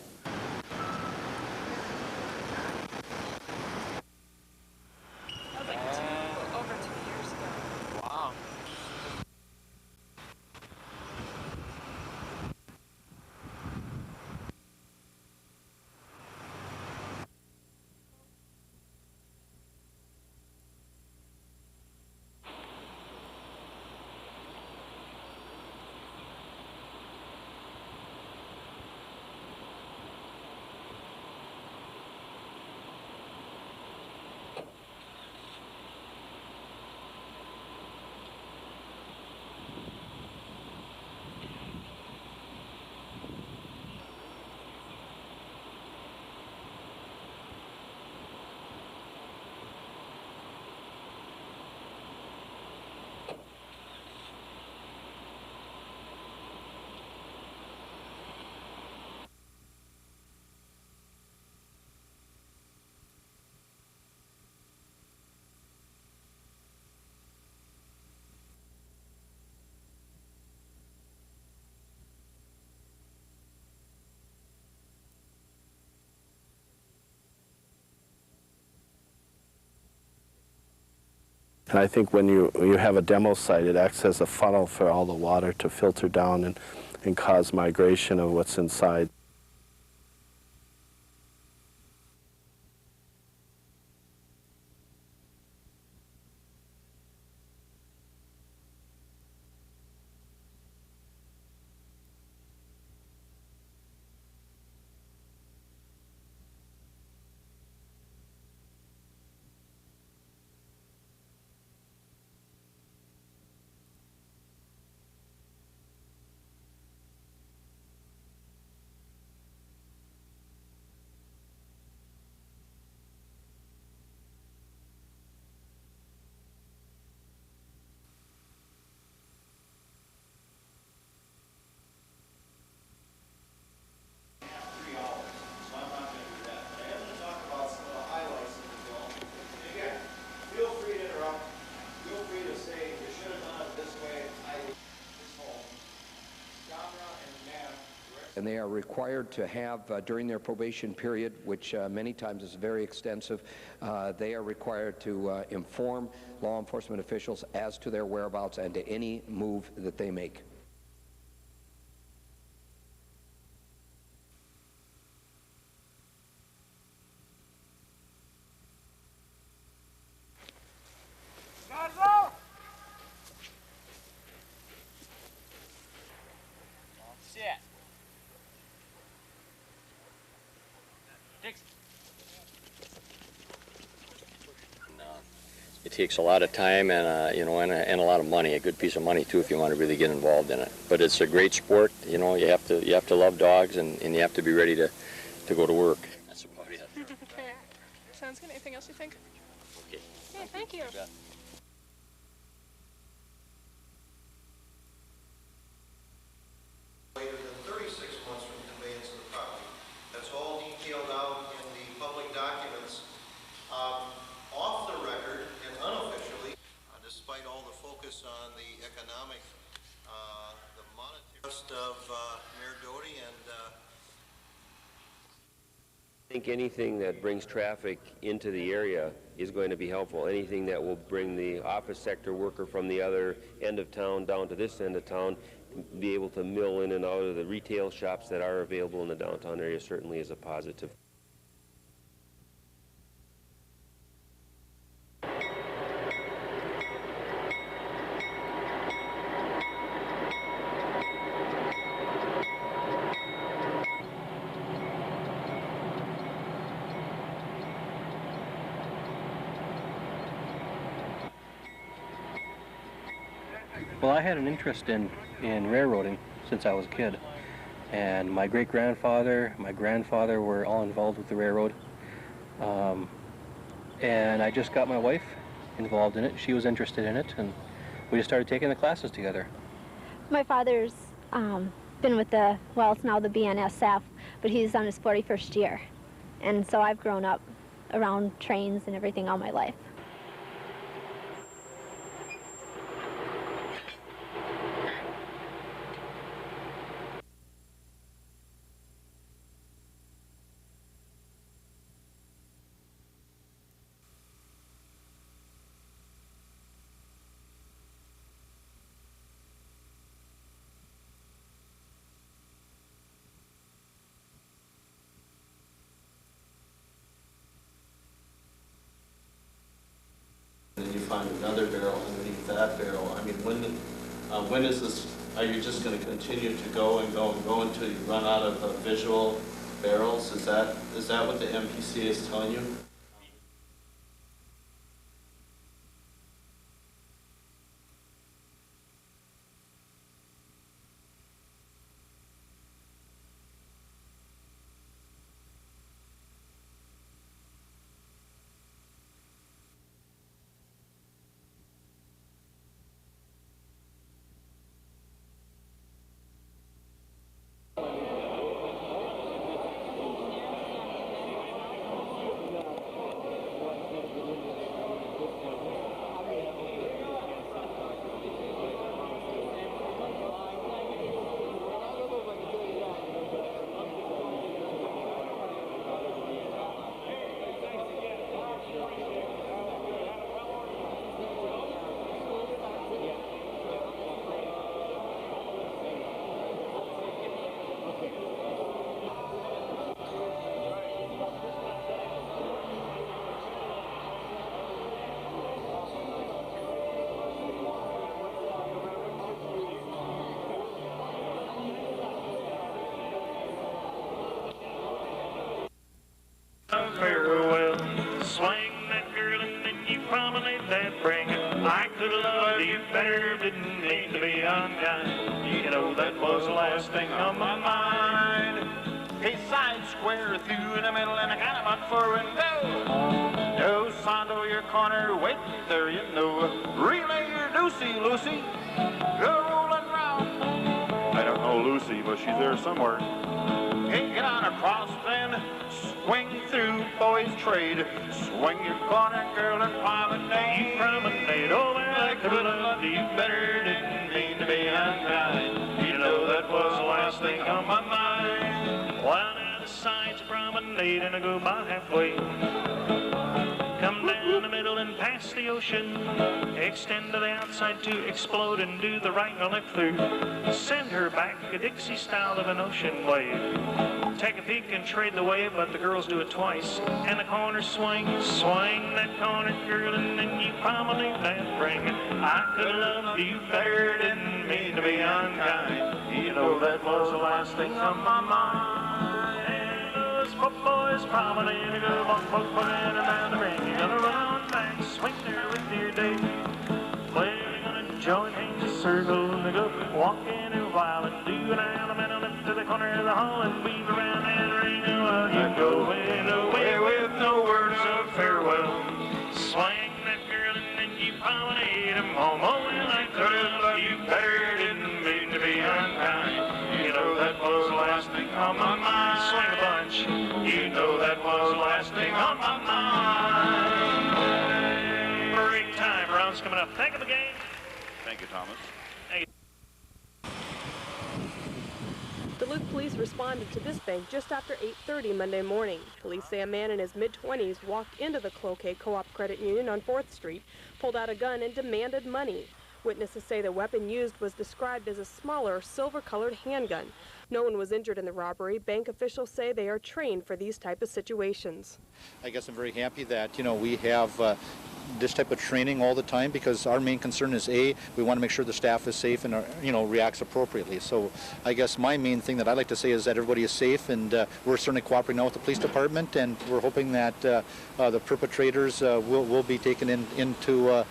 And I think when you have a demo site, it acts as a funnel for all the water to filter down and cause migration of what's inside. And they are required to have, during their probation period, which many times is very extensive, they are required to inform law enforcement officials as to their whereabouts and to any move that they make. It takes a lot of time and you know, and a lot of money, a good piece of money too, if you want to really get involved in it. But it's a great sport. You know, you have to love dogs, and you have to be ready to go to work. That's about it. Sounds good. Anything else you think? Okay. Yeah, thank you. Later than 36 months from conveyance of the property. That's all detailed out in the public documents. Off the record and unofficially, despite all the focus on the economic, the monetary cost of Mayor Doty and I think anything that brings traffic into the area is going to be helpful. Anything that will bring the office sector worker from the other end of town down to this end of town, be able to mill in and out of the retail shops that are available in the downtown area certainly is a positive. Well, I had an interest in railroading since I was a kid. And my great-grandfather, my grandfather were all involved with the railroad. And I just got my wife involved in it. She was interested in it, and we just started taking the classes together. My father's been with the, well, it's now the BNSF, but he's on his 41st year. And so I've grown up around trains and everything all my life. then you find another barrel underneath that barrel. I mean, when is this, are you just going to continue to go and go and go until you run out of visual barrels? Is that what the MPCA is telling you? You know, that was the last thing on my mind. A side square through the middle and I got him on for and go. No, Sondo, your corner, wait there, you know. Relay your Lucy, go rolling round. I don't know Lucy, but she's there somewhere. Hey, get on across then, swing through boys trade. Swing your corner, girl, and promenade. Promenade, oh, well, I could love you better, didn't mean to be unkind. You know, that was the last thing on my mind. One of the sides promenade and I go by halfway. Come down the middle and past the ocean. Extend to the outside to explode and do the right and left through. Send her back a Dixie style of an ocean wave. Take a peek and trade the wave, but the girls do it twice. And the corner swing, swing that corner, girl, and then you promenade that ring. I could love you better, didn't mean to be unkind. You know, that was the last thing on my mind. And those boys promenade and go walk, and down the ring. You're gonna run back, swing there with your date. Well, you're gonna join hands a circle and go walking a while and do an element on up to the corner of the hall and weave around that ring while you're going away with no words of farewell. Swing that girl and then you promenade him home. Oh, well, I could love you better, didn't mean to be unkind. You know, that was the last thing on my mind. Swing a bunch. You know, that was the last thing on my mind. Break time. Round's coming up. Thank you, the game. Thank you, Thomas. Thank you. Duluth police responded to this bank just after 8:30 Monday morning. Police say a man in his mid-20s walked into the Cloquet Co-op Credit Union on 4th Street, pulled out a gun, and demanded money. Witnesses say the weapon used was described as a smaller, silver-colored handgun. No one was injured in the robbery. Bank officials say they are trained for these type of situations. I guess I'm very happy that, you know, we have this type of training all the time, because our main concern is, A, we want to make sure the staff is safe and, you know, reacts appropriately. So I guess my main thing that I'd like to say is that everybody is safe, and we're certainly cooperating now with the police department, and we're hoping that the perpetrators will be taken into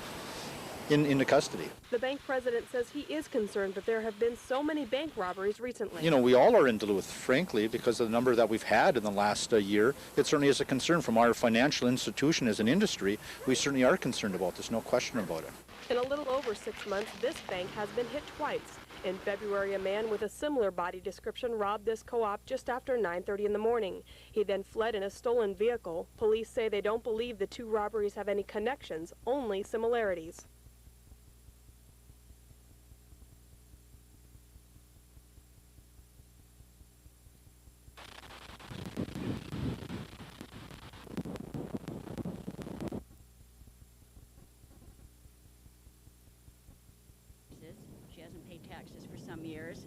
custody. The bank president says he is concerned that there have been so many bank robberies recently. You know, we all are in Duluth, frankly, because of the number that we've had in the last year. It certainly is a concern from our financial institution as an industry. We certainly are concerned about this, no question about it. In a little over 6 months, this bank has been hit twice. In February, a man with a similar body description robbed this co-op just after 9:30 in the morning. He then fled in a stolen vehicle. Police say they don't believe the two robberies have any connections, only similarities. She hasn't paid taxes for some years.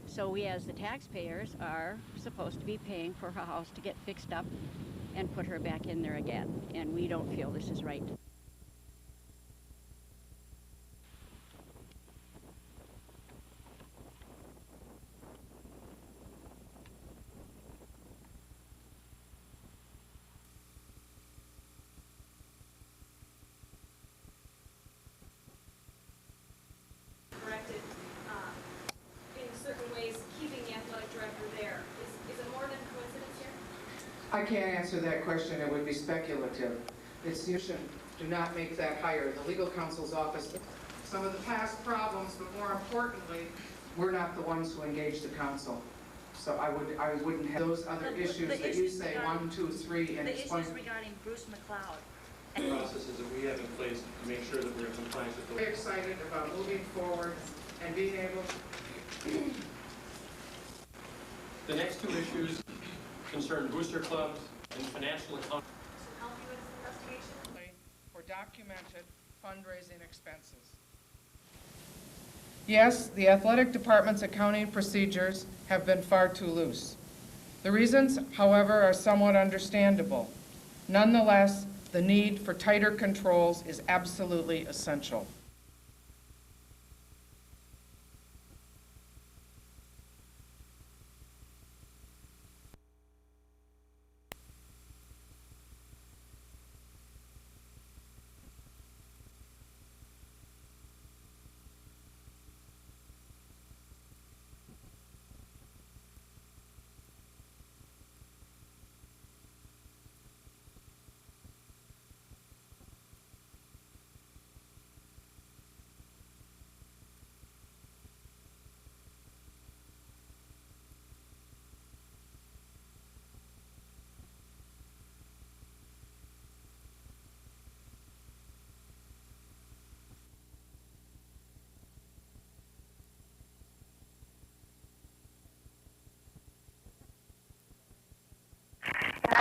So we as the taxpayers are supposed to be paying for her house to get fixed up and put her back in there again. And we don't feel this is right. Corrected in certain ways, keeping the athletic director there. Is it more than coincidence here? I can't answer that question. It would be speculative. It's you should do not make that hire. The legal counsel's office, some of the past problems, but more importantly, we're not the ones who engage the council. So I wouldn't have those other issues that you say 1, 2, 3 and explain. The issues regarding Bruce McLeod. Processes that we have in place to make sure that we're in compliance with those. Very excited about moving forward and being able to. The next two issues concern booster clubs and financial account. Help you with this investigation? For documented fundraising expenses. Yes, the athletic department's accounting procedures have been far too loose. The reasons, however, are somewhat understandable. Nonetheless, the need for tighter controls is absolutely essential.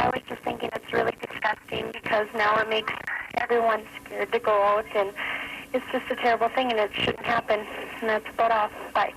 I was just thinking it's really disgusting because now it makes everyone scared to go out, and it's just a terrible thing, and it shouldn't happen. And that's about all. Bye.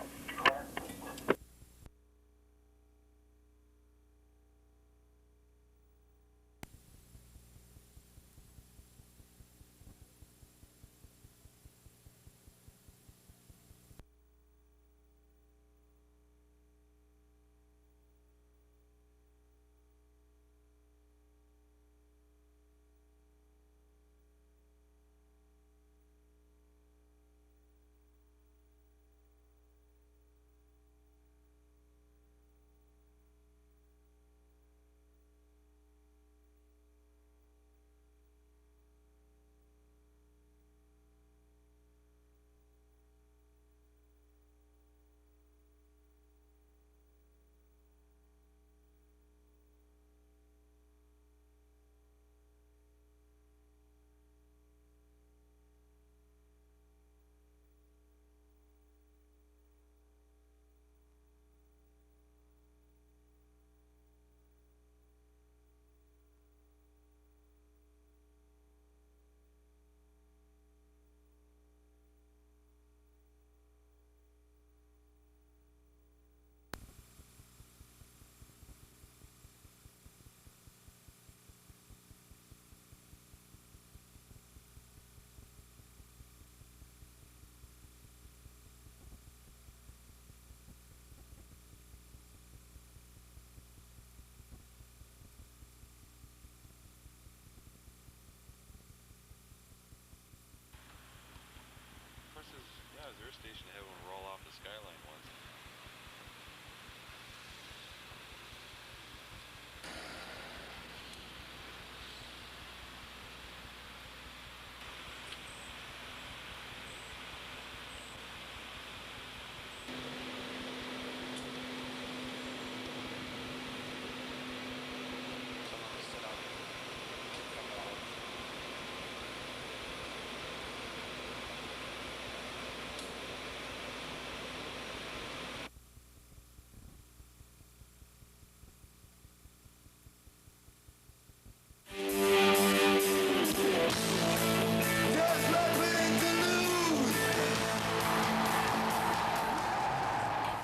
Is there a station to have one roll off the skyline once?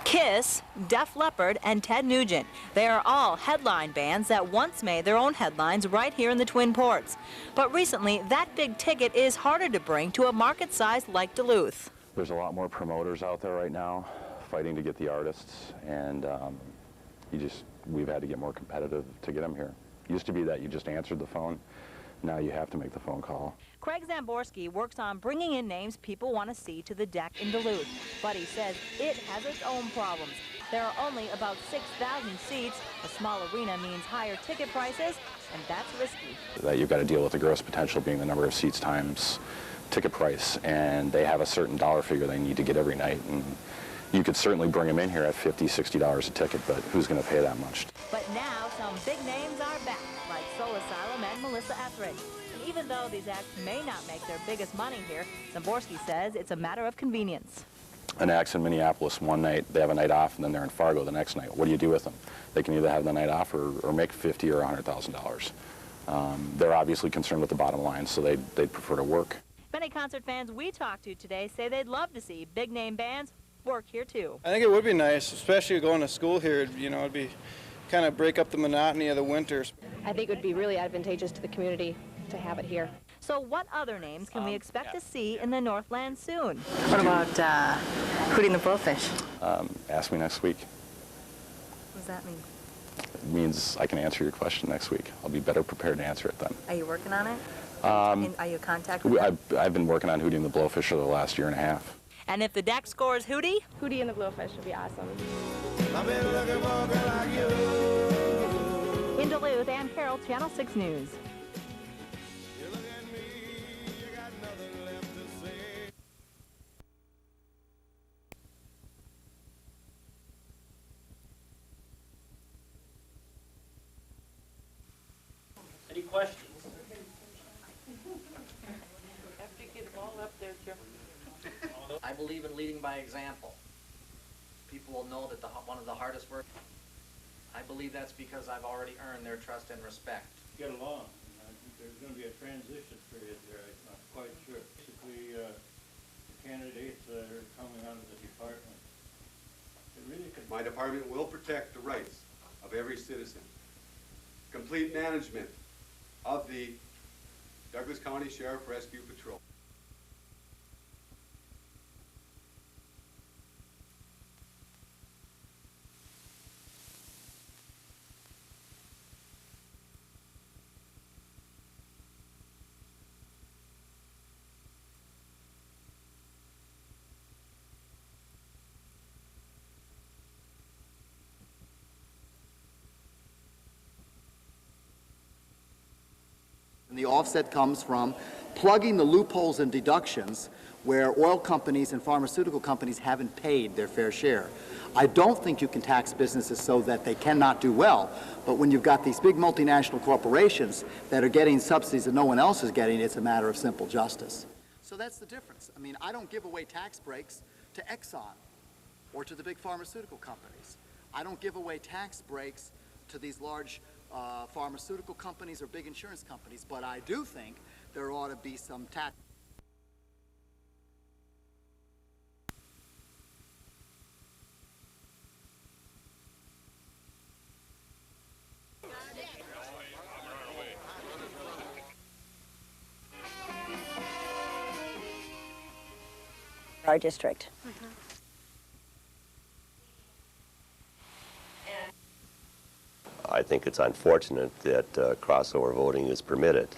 Kiss, Def Leppard, and Ted Nugent. They are all headline bands that once made their own headlines right here in the Twin Ports. But recently, that big ticket is harder to bring to a market size like Duluth. There's a lot more promoters out there right now fighting to get the artists, and we've had to get more competitive to get them here. It used to be that you just answered the phone. Now you have to make the phone call. Craig Zamborski works on bringing in names people want to see to the deck in Duluth, but he says it has its own problems. There are only about 6,000 seats. A small arena means higher ticket prices, and that's risky. That you've got to deal with the gross potential being the number of seats times ticket price, and they have a certain dollar figure they need to get every night. And you could certainly bring them in here at $50, $60 a ticket, but who's going to pay that much? But now some big names are back, like Soul Asylum and Melissa Etheridge. And even though these acts may not make their biggest money here, Zamborski says it's a matter of convenience. An act's in Minneapolis one night, they have a night off, and then they're in Fargo the next night. What do you do with them? They can either have the night off or make $50,000 or $100,000. They're obviously concerned with the bottom line, so they'd prefer to work. Many concert fans we talked to today say they'd love to see big-name bands work here, too. I think it would be nice, especially going to school here. You know, it'd be kind of break up the monotony of the winters. I think it would be really advantageous to the community to have it here. So what other names can we expect to see in the Northland soon? What about Hootie and the Blowfish? Ask me next week. What does that mean? It means I can answer your question next week. I'll be better prepared to answer it then. Are you working on it? Are you in contact with them? I've been working on Hootie and the Blowfish for the last year and a half. And if the deck scores Hootie? Hootie and the Blowfish would be awesome. In Duluth, Ann Carroll, Channel 6 News. Any questions? After you get them all up there, Jim. I believe in leading by example. People will know that one of the hardest work. I believe that's because I've already earned their trust and respect. Get along. I think there's going to be a transition period there, I'm not quite sure. Basically, the candidates that are coming out of the department, it really could... My department will protect the rights of every citizen. Complete management of the Douglas County Sheriff Rescue Patrol. And the offset comes from plugging the loopholes and deductions where oil companies and pharmaceutical companies haven't paid their fair share. I don't think you can tax businesses so that they cannot do well, but when you've got these big multinational corporations that are getting subsidies that no one else is getting, it's a matter of simple justice. So that's the difference. I mean, I don't give away tax breaks to Exxon or to the big pharmaceutical companies. I don't give away tax breaks to these large pharmaceutical companies or big insurance companies, but I do think there ought to be some tax. Our district. I think it's unfortunate that crossover voting is permitted.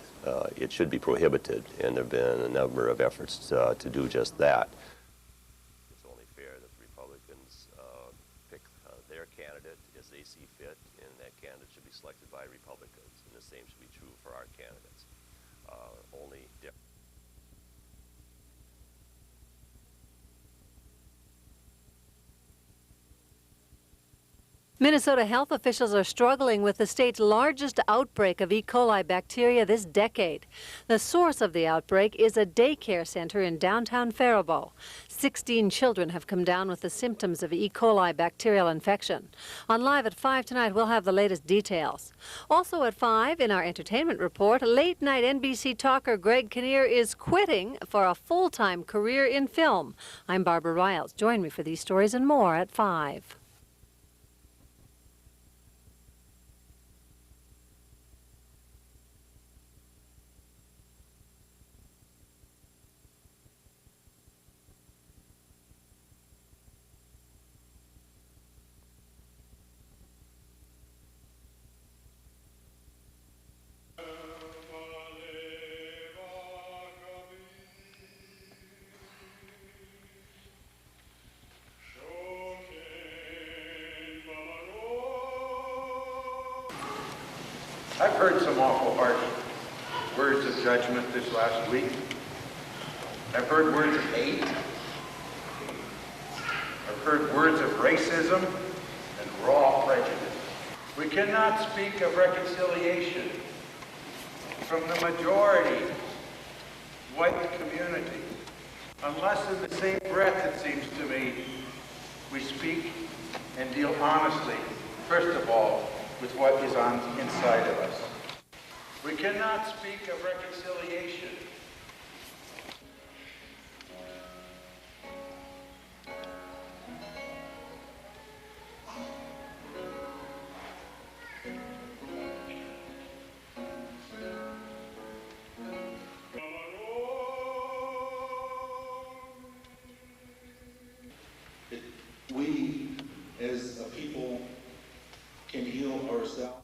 It should be prohibited, and there have been a number of efforts to do just that. It's only fair that the Republicans pick their candidate as they see fit, and that candidate should be selected by Republicans, and the same should be true for our candidates. Only different. Minnesota health officials are struggling with the state's largest outbreak of E. coli bacteria this decade. The source of the outbreak is a daycare center in downtown Faribault. 16 children have come down with the symptoms of E. coli bacterial infection. On Live at 5 tonight, we'll have the latest details. Also at 5, in our entertainment report, late-night NBC talker Greg Kinnear is quitting for a full-time career in film. I'm Barbara Riles. Join me for these stories and more at 5. I've heard some awful harsh words of judgment this last week. I've heard words of hate. I've heard words of racism and raw prejudice. We cannot speak of reconciliation from the majority white community unless in the same breath, it seems to me, we speak and deal honestly, first of all, with what is on inside of us. We cannot speak of reconciliation. We, as a people, can heal ourselves.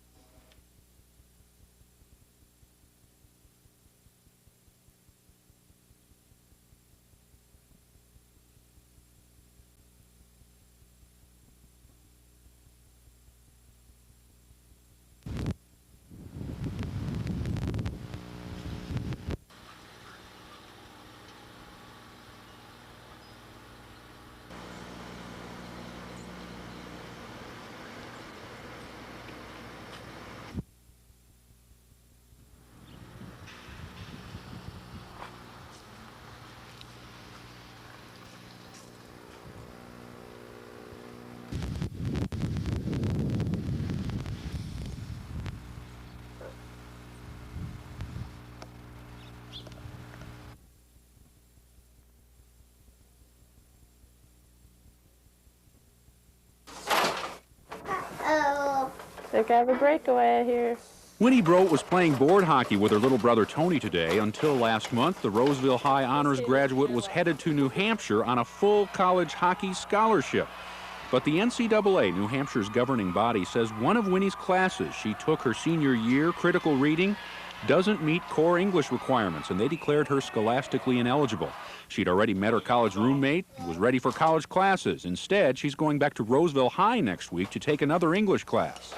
Think I have a breakaway here. Winnie Brote was playing board hockey with her little brother Tony today. Until last month, the Roseville High honors graduate was headed to New Hampshire on a full college hockey scholarship. But the NCAA, New Hampshire's governing body, says one of Winnie's classes she took her senior year, critical reading, doesn't meet core English requirements, and they declared her scholastically ineligible. She'd already met her college roommate, was ready for college classes. Instead, she's going back to Roseville High next week to take another English class.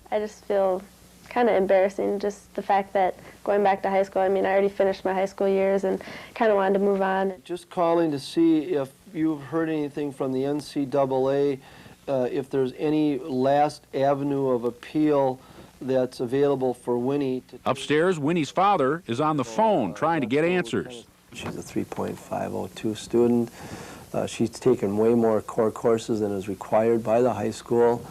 I just feel kind of embarrassing, just the fact that going back to high school, I mean, I already finished my high school years and kind of wanted to move on. Just calling to see if you've heard anything from the NCAA, if there's any last avenue of appeal that's available for Winnie. Upstairs, Winnie's father is on the phone trying to get answers. She's a 3.502 student. She's taken way more core courses than is required by the high school.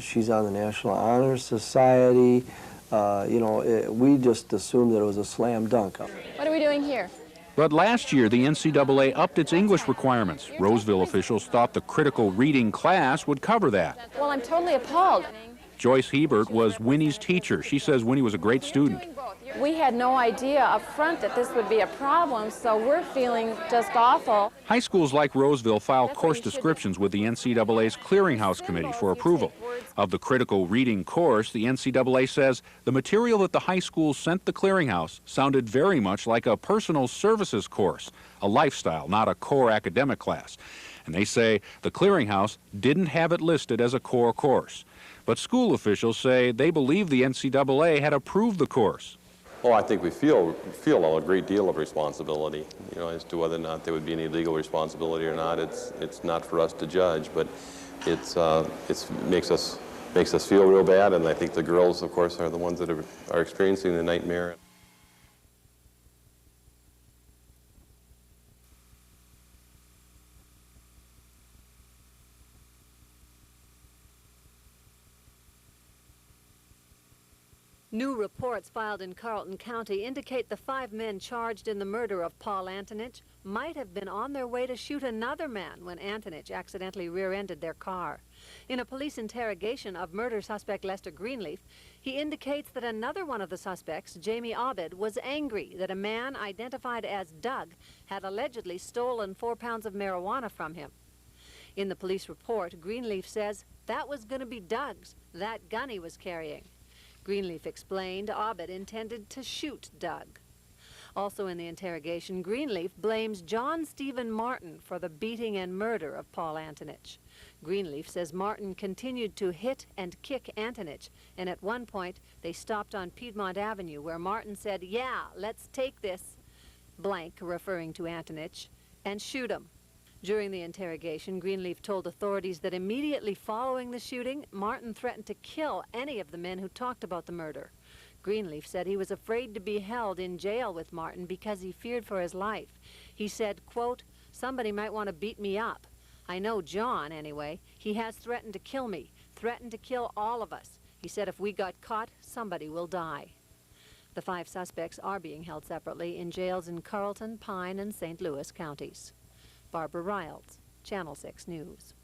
She's on the National Honor Society. We just assumed that it was a slam dunk. What are we doing here? But last year, the NCAA upped its English requirements. Roseville officials thought the critical reading class would cover that. Well, I'm totally appalled. Joyce Hebert was Winnie's teacher. She says Winnie was a great student. We had no idea up front that this would be a problem, so we're feeling just awful. High schools like Roseville file course descriptions with the NCAA's Clearinghouse Committee for approval. Of the critical reading course, the NCAA says the material that the high schools sent the Clearinghouse sounded very much like a personal services course, a lifestyle, not a core academic class. And they say the Clearinghouse didn't have it listed as a core course. But school officials say they believe the NCAA had approved the course. Well, I think we feel a great deal of responsibility, as to whether or not there would be any legal responsibility or not. It's not for us to judge, but it makes us feel real bad, and I think the girls, of course, are the ones that are experiencing the nightmare. New reports filed in Carleton County indicate the 5 men charged in the murder of Paul Antonich might have been on their way to shoot another man when Antonich accidentally rear-ended their car. In a police interrogation of murder suspect Lester Greenleaf, he indicates that another one of the suspects, Jamie Abed, was angry that a man identified as Doug had allegedly stolen 4 pounds of marijuana from him. In the police report, Greenleaf says that was going to be Doug's, that gun he was carrying. Greenleaf explained Abed intended to shoot Doug. Also in the interrogation, Greenleaf blames John Stephen Martin for the beating and murder of Paul Antonich. Greenleaf says Martin continued to hit and kick Antonich, and at one point they stopped on Piedmont Avenue where Martin said, "Yeah, let's take this," blank referring to Antonich, and shoot him. During the interrogation, Greenleaf told authorities that immediately following the shooting, Martin threatened to kill any of the men who talked about the murder. Greenleaf said he was afraid to be held in jail with Martin because he feared for his life. He said, quote, "Somebody might want to beat me up. I know John, anyway. He has threatened to kill me, threatened to kill all of us. He said if we got caught, somebody will die." The 5 suspects are being held separately in jails in Carleton, Pine, and St. Louis counties. Barbara Riles, Channel 6 News.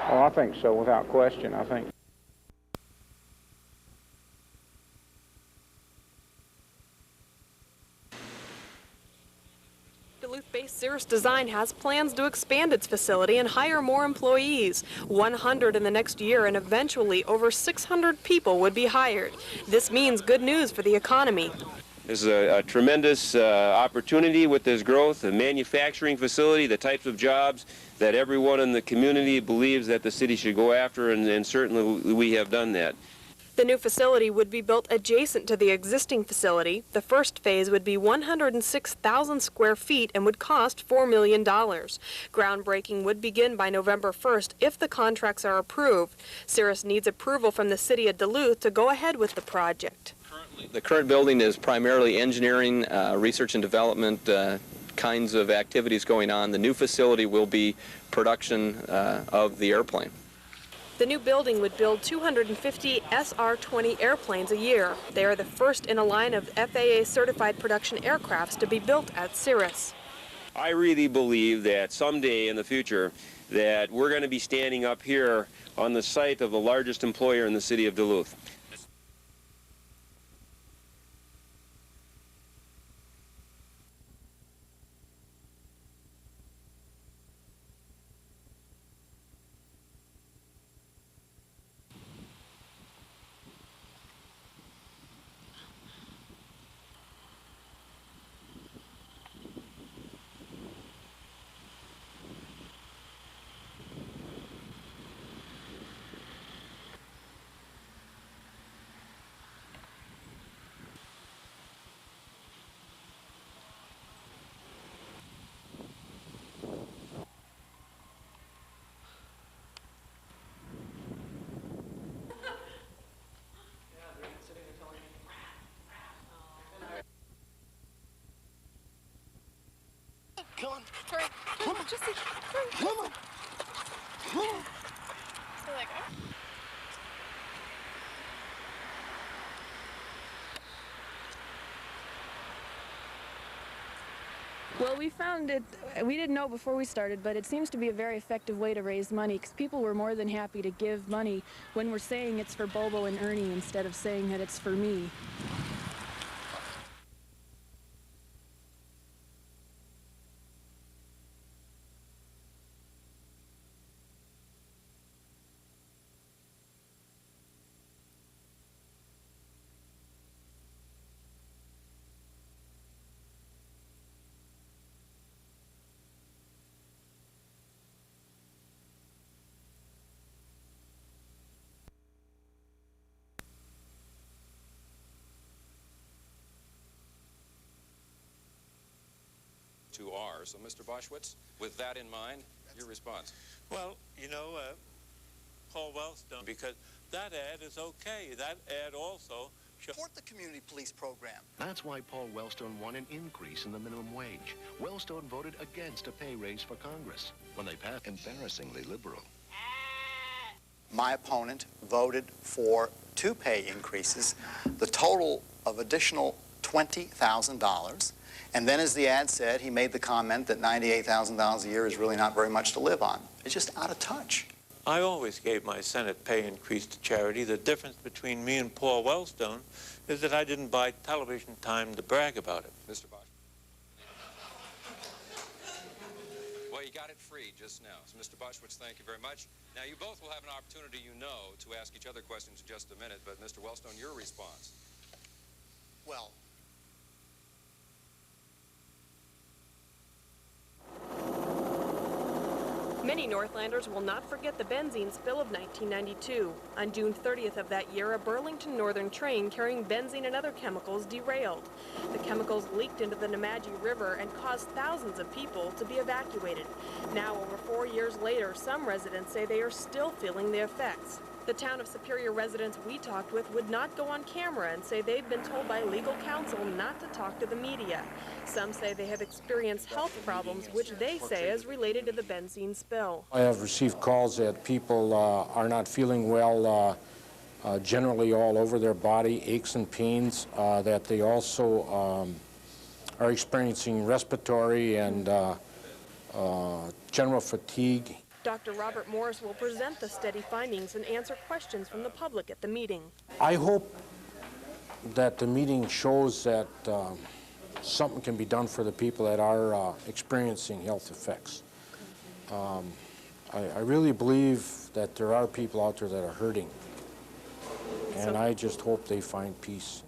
Oh, I think so, without question, I think. Duluth-based Cirrus Design has plans to expand its facility and hire more employees, 100 in the next year, and eventually over 600 people would be hired. This means good news for the economy. This is a tremendous opportunity with this growth, a manufacturing facility, the types of jobs that everyone in the community believes that the city should go after, and certainly we have done that. The new facility would be built adjacent to the existing facility. The first phase would be 106,000 square feet and would cost $4 million. Groundbreaking would begin by November 1st if the contracts are approved. Cirrus needs approval from the city of Duluth to go ahead with the project. The current building is primarily engineering, research and development kinds of activities going on. The new facility will be production of the airplane. The new building would build 250 SR-20 airplanes a year. They are the first in a line of FAA-certified production aircrafts to be built at Cirrus. I really believe that someday in the future that we're going to be standing up here on the site of the largest employer in the city of Duluth. Come on. Sorry. Come on. Just come on. Come on. Well, we found it, we didn't know before we started, but it seems to be a very effective way to raise money because people were more than happy to give money when we're saying it's for Bobo and Ernie instead of saying that it's for me. To ours. So, Mr. Boschwitz, with that in mind, your response. Well, you know, Paul Wellstone, because that ad is okay. That ad also support the community police program. That's why Paul Wellstone won an increase in the minimum wage. Wellstone voted against a pay raise for Congress when they passed embarrassingly liberal. My opponent voted for 2 pay increases, the total of additional $20,000. And then, as the ad said, he made the comment that $98,000 a year is really not very much to live on. It's just out of touch. I always gave my Senate pay increase to charity. The difference between me and Paul Wellstone is that I didn't buy television time to brag about it. Mr. Bosch. Well, you got it free just now. So, Mr. Boschwitz, thank you very much. Now, you both will have an opportunity, you know, to ask each other questions in just a minute. But, Mr. Wellstone, your response. Well, many Northlanders will not forget the benzene spill of 1992. On June 30th of that year, a Burlington Northern train carrying benzene and other chemicals derailed. The chemicals leaked into the Nemadji River and caused thousands of people to be evacuated. Now, over 4 years later, some residents say they are still feeling the effects. The town of Superior residents we talked with would not go on camera and say they've been told by legal counsel not to talk to the media. Some say they have experienced health problems, which they say is related to the benzene spill. I have received calls that people are not feeling well generally all over their body, aches and pains, that they also are experiencing respiratory and general fatigue. Dr. Robert Morris will present the study findings and answer questions from the public at the meeting. I hope that the meeting shows that something can be done for the people that are experiencing health effects. I really believe that there are people out there that are hurting, and I just hope they find peace.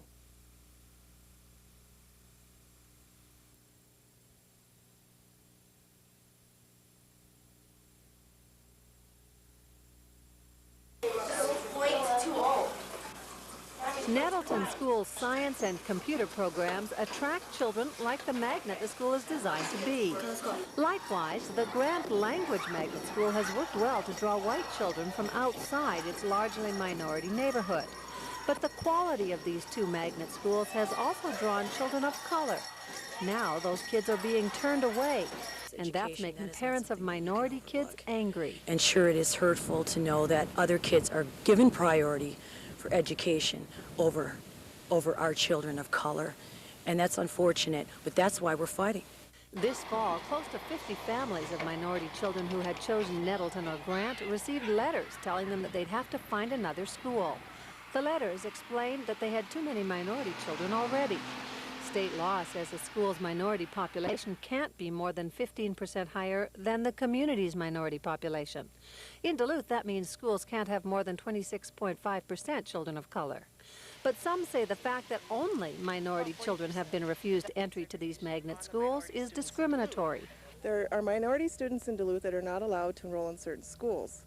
Nettleton School's science and computer programs attract children like the magnet the school is designed to be. Likewise, the Grant Language Magnet School has worked well to draw white children from outside its largely minority neighborhood. But the quality of these two magnet schools has also drawn children of color. Now those kids are being turned away, and that's making parents of minority kids angry. And sure, it is hurtful to know that other kids are given priority for education over our children of color. And that's unfortunate, but that's why we're fighting. This fall, close to 50 families of minority children who had chosen Nettleton or Grant received letters telling them that they'd have to find another school. The letters explained that they had too many minority children already. State law says a school's minority population can't be more than 15% higher than the community's minority population. In Duluth, that means schools can't have more than 26.5% children of color. But some say the fact that only minority children have been refused entry to these magnet schools is discriminatory. There are minority students in Duluth that are not allowed to enroll in certain schools.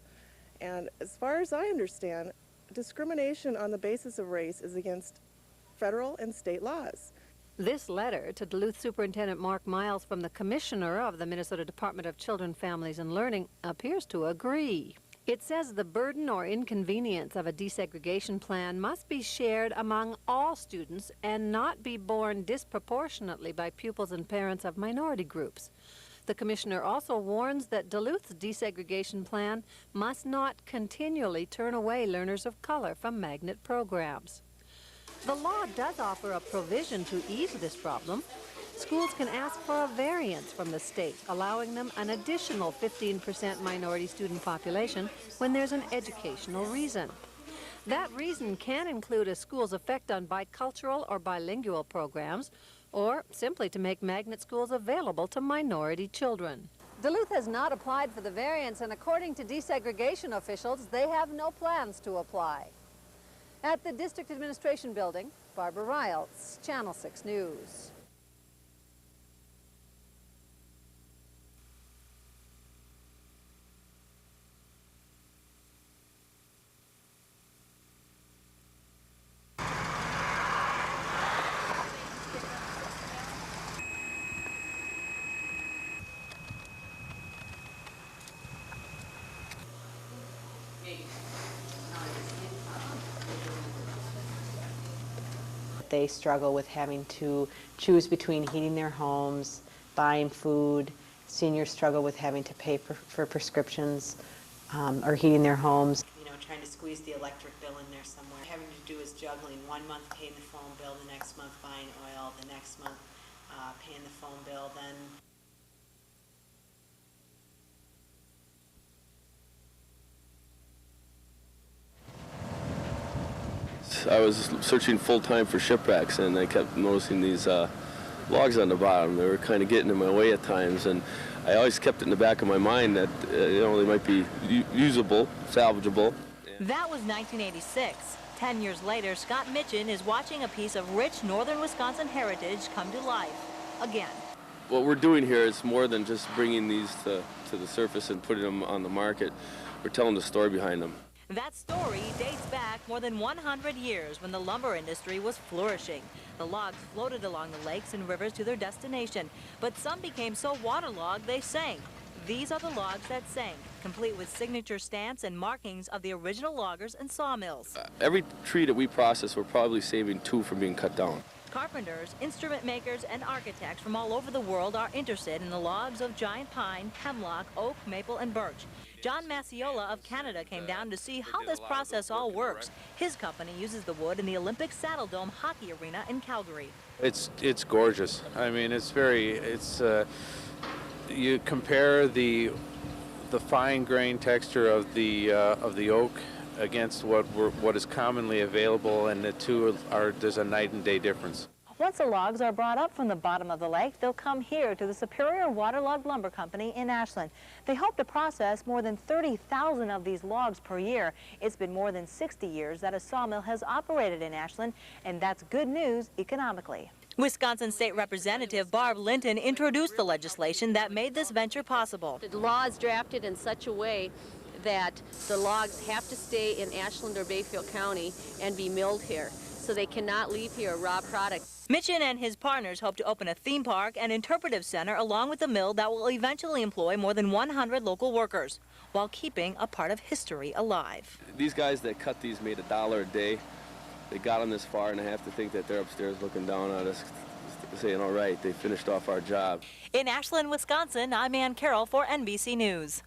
And as far as I understand, discrimination on the basis of race is against federal and state laws. This letter to Duluth Superintendent Mark Miles from the Commissioner of the Minnesota Department of Children, Families, and Learning appears to agree. It says the burden or inconvenience of a desegregation plan must be shared among all students and not be borne disproportionately by pupils and parents of minority groups. The Commissioner also warns that Duluth's desegregation plan must not continually turn away learners of color from magnet programs. The law does offer a provision to ease this problem. Schools can ask for a variance from the state, allowing them an additional 15% minority student population when there's an educational reason. That reason can include a school's effect on bicultural or bilingual programs, or simply to make magnet schools available to minority children. Duluth has not applied for the variance, and according to desegregation officials, they have no plans to apply. At the District Administration Building, Barbara Riles, Channel 6 News. They struggle with having to choose between heating their homes, buying food. Seniors struggle with having to pay for prescriptions or heating their homes. You know, trying to squeeze the electric bill in there somewhere. Having to do is juggling 1 month paying the phone bill, the next month buying oil, the next month paying the phone bill, then I was searching full-time for shipwrecks, and I kept noticing these logs on the bottom. They were kind of getting in my way at times, and I always kept it in the back of my mind that they might be usable, salvageable. That was 1986. 10 years later, Scott Mitchin is watching a piece of rich northern Wisconsin heritage come to life again. What we're doing here is more than just bringing these to the surface and putting them on the market. We're telling the story behind them. That story dates back more than 100 years when the lumber industry was flourishing. The logs floated along the lakes and rivers to their destination, but some became so waterlogged they sank. These are the logs that sank, complete with signature stamps and markings of the original loggers and sawmills. Every tree that we process, we're probably saving 2 from being cut down. Carpenters, instrument makers, and architects from all over the world are interested in the logs of giant pine, hemlock, oak, maple, and birch. John Macciola of Canada came down to see how this process all works. His company uses the wood in the Olympic Saddle Dome hockey arena in Calgary. It's gorgeous. I mean, you compare the fine grain texture of the oak against what is commonly available, and the two there's a night and day difference. Once the logs are brought up from the bottom of the lake, they'll come here to the Superior Waterlogged Lumber Company in Ashland. They hope to process more than 30,000 of these logs per year. It's been more than 60 years that a sawmill has operated in Ashland, and that's good news economically. Wisconsin State Representative Barb Linton introduced the legislation that made this venture possible. The law is drafted in such a way that the logs have to stay in Ashland or Bayfield County and be milled here, so they cannot leave here a raw product. Mitchin and his partners hope to open a theme park and interpretive center along with a mill that will eventually employ more than 100 local workers while keeping a part of history alive. These guys that cut these made $1 a day. They got them this far, and I have to think that they're upstairs looking down at us saying, all right, they finished off our job. In Ashland, Wisconsin, I'm Ann Carroll for NBC News.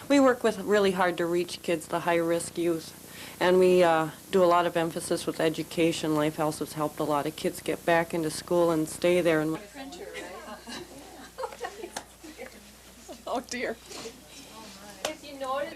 We work with really hard to reach kids, the high-risk youth, and we do a lot of emphasis with education. Life House has helped a lot of kids get back into school and stay there. And Oh dear. If you notice,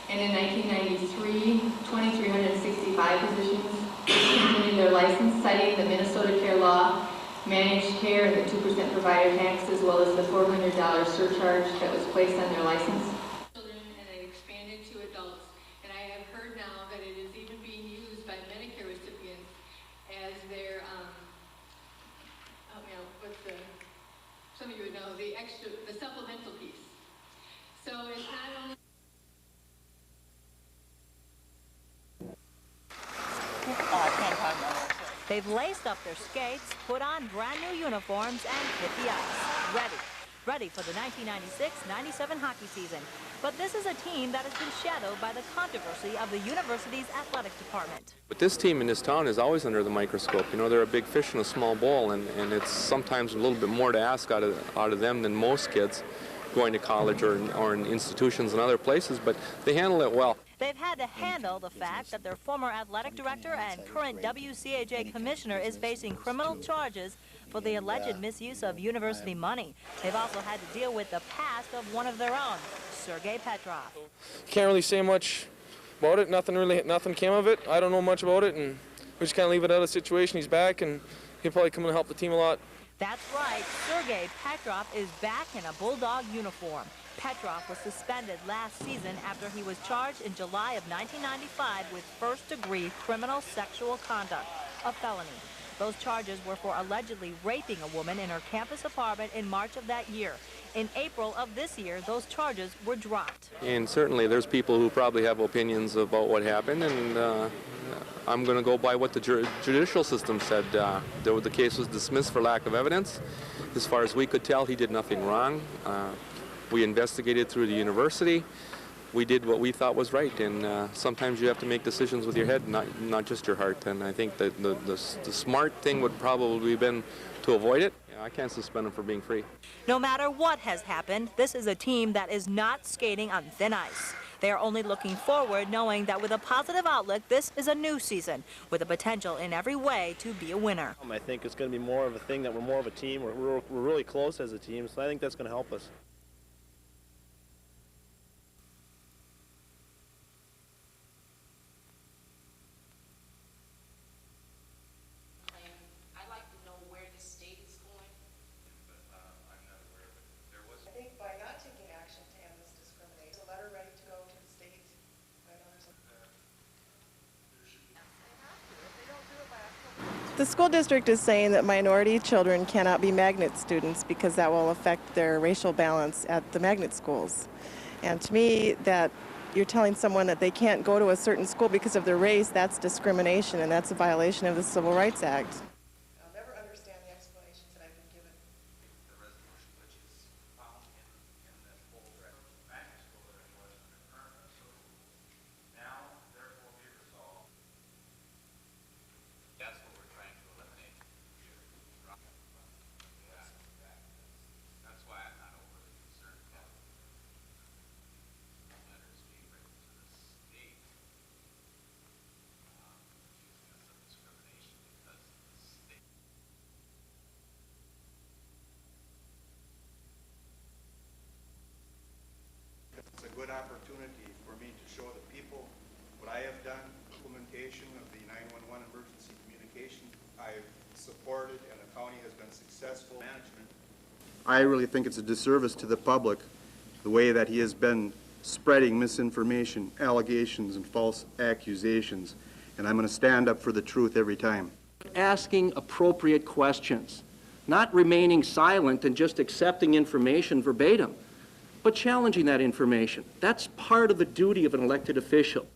And in 1993, 2,365 physicians continued their license, citing the Minnesota Care Law, managed care, and the 2% provider tax, as well as the $400 surcharge that was placed on their license. Children, and it expanded to adults. And I have heard now that it is even being used by Medicare recipients as their, some of you would know, the supplemental piece. So it's not only They've laced up their skates, put on brand new uniforms, and hit the ice. Ready for the 1996-97 hockey season. But this is a team that has been shadowed by the controversy of the university's athletic department. But this team in this town is always under the microscope. You know, they're a big fish in a small bowl, and it's sometimes a little bit more to ask out of them than most kids going to college or in institutions and other places, but they handle it well. They've had to handle the fact that their former athletic director and current WCAJ commissioner is facing criminal charges for the alleged misuse of university money. They've also had to deal with the past of one of their own, Sergei Petrov. Can't really say much about it. Nothing came of it. I don't know much about it, and we just kind of leave it out of the situation. He's back, and he'll probably come and help the team a lot. That's right, Sergei Petrov is back in a Bulldog uniform. Petrov was suspended last season after he was charged in July of 1995 with first-degree criminal sexual conduct, a felony. Those charges were for allegedly raping a woman in her campus apartment in March of that year. In April of this year, those charges were dropped. And certainly there's people who probably have opinions about what happened, and I'm going to go by what the judicial system said. The case was dismissed for lack of evidence. As far as we could tell, he did nothing wrong. We investigated through the university. we did what we thought was right, and sometimes you have to make decisions with your head, not just your heart. And I think that the smart thing would probably have been to avoid it. I can't suspend them for being free. No matter what has happened, this is a team that is not skating on thin ice. They are only looking forward, knowing that with a positive outlook, this is a new season with the potential in every way to be a winner. I think it's going to be more of a thing that we're more of a team. We're really close as a team, so I think that's going to help us. The school district is saying that minority children cannot be magnet students because that will affect their racial balance at the magnet schools. And to me, that you're telling someone that they can't go to a certain school because of their race, that's discrimination, and that's a violation of the Civil Rights Act. I'll never understand the explanations that I've been given. The resolution which is found in that whole magnet school that it was under current. So now, therefore, be resolved. That's what we're trying to eliminate here. That's why I'm not overly concerned about letters being written to the state accusing us of discrimination because the state. It's a good opportunity for me to show the people what I have done, implementation of the 911 emergency communication I've supported, and the county has been successful management. I really think it's a disservice to the public the way that he has been spreading misinformation, allegations, and false accusations, and I'm going to stand up for the truth every time. Asking appropriate questions, not remaining silent and just accepting information verbatim, but challenging that information. That's part of the duty of an elected official.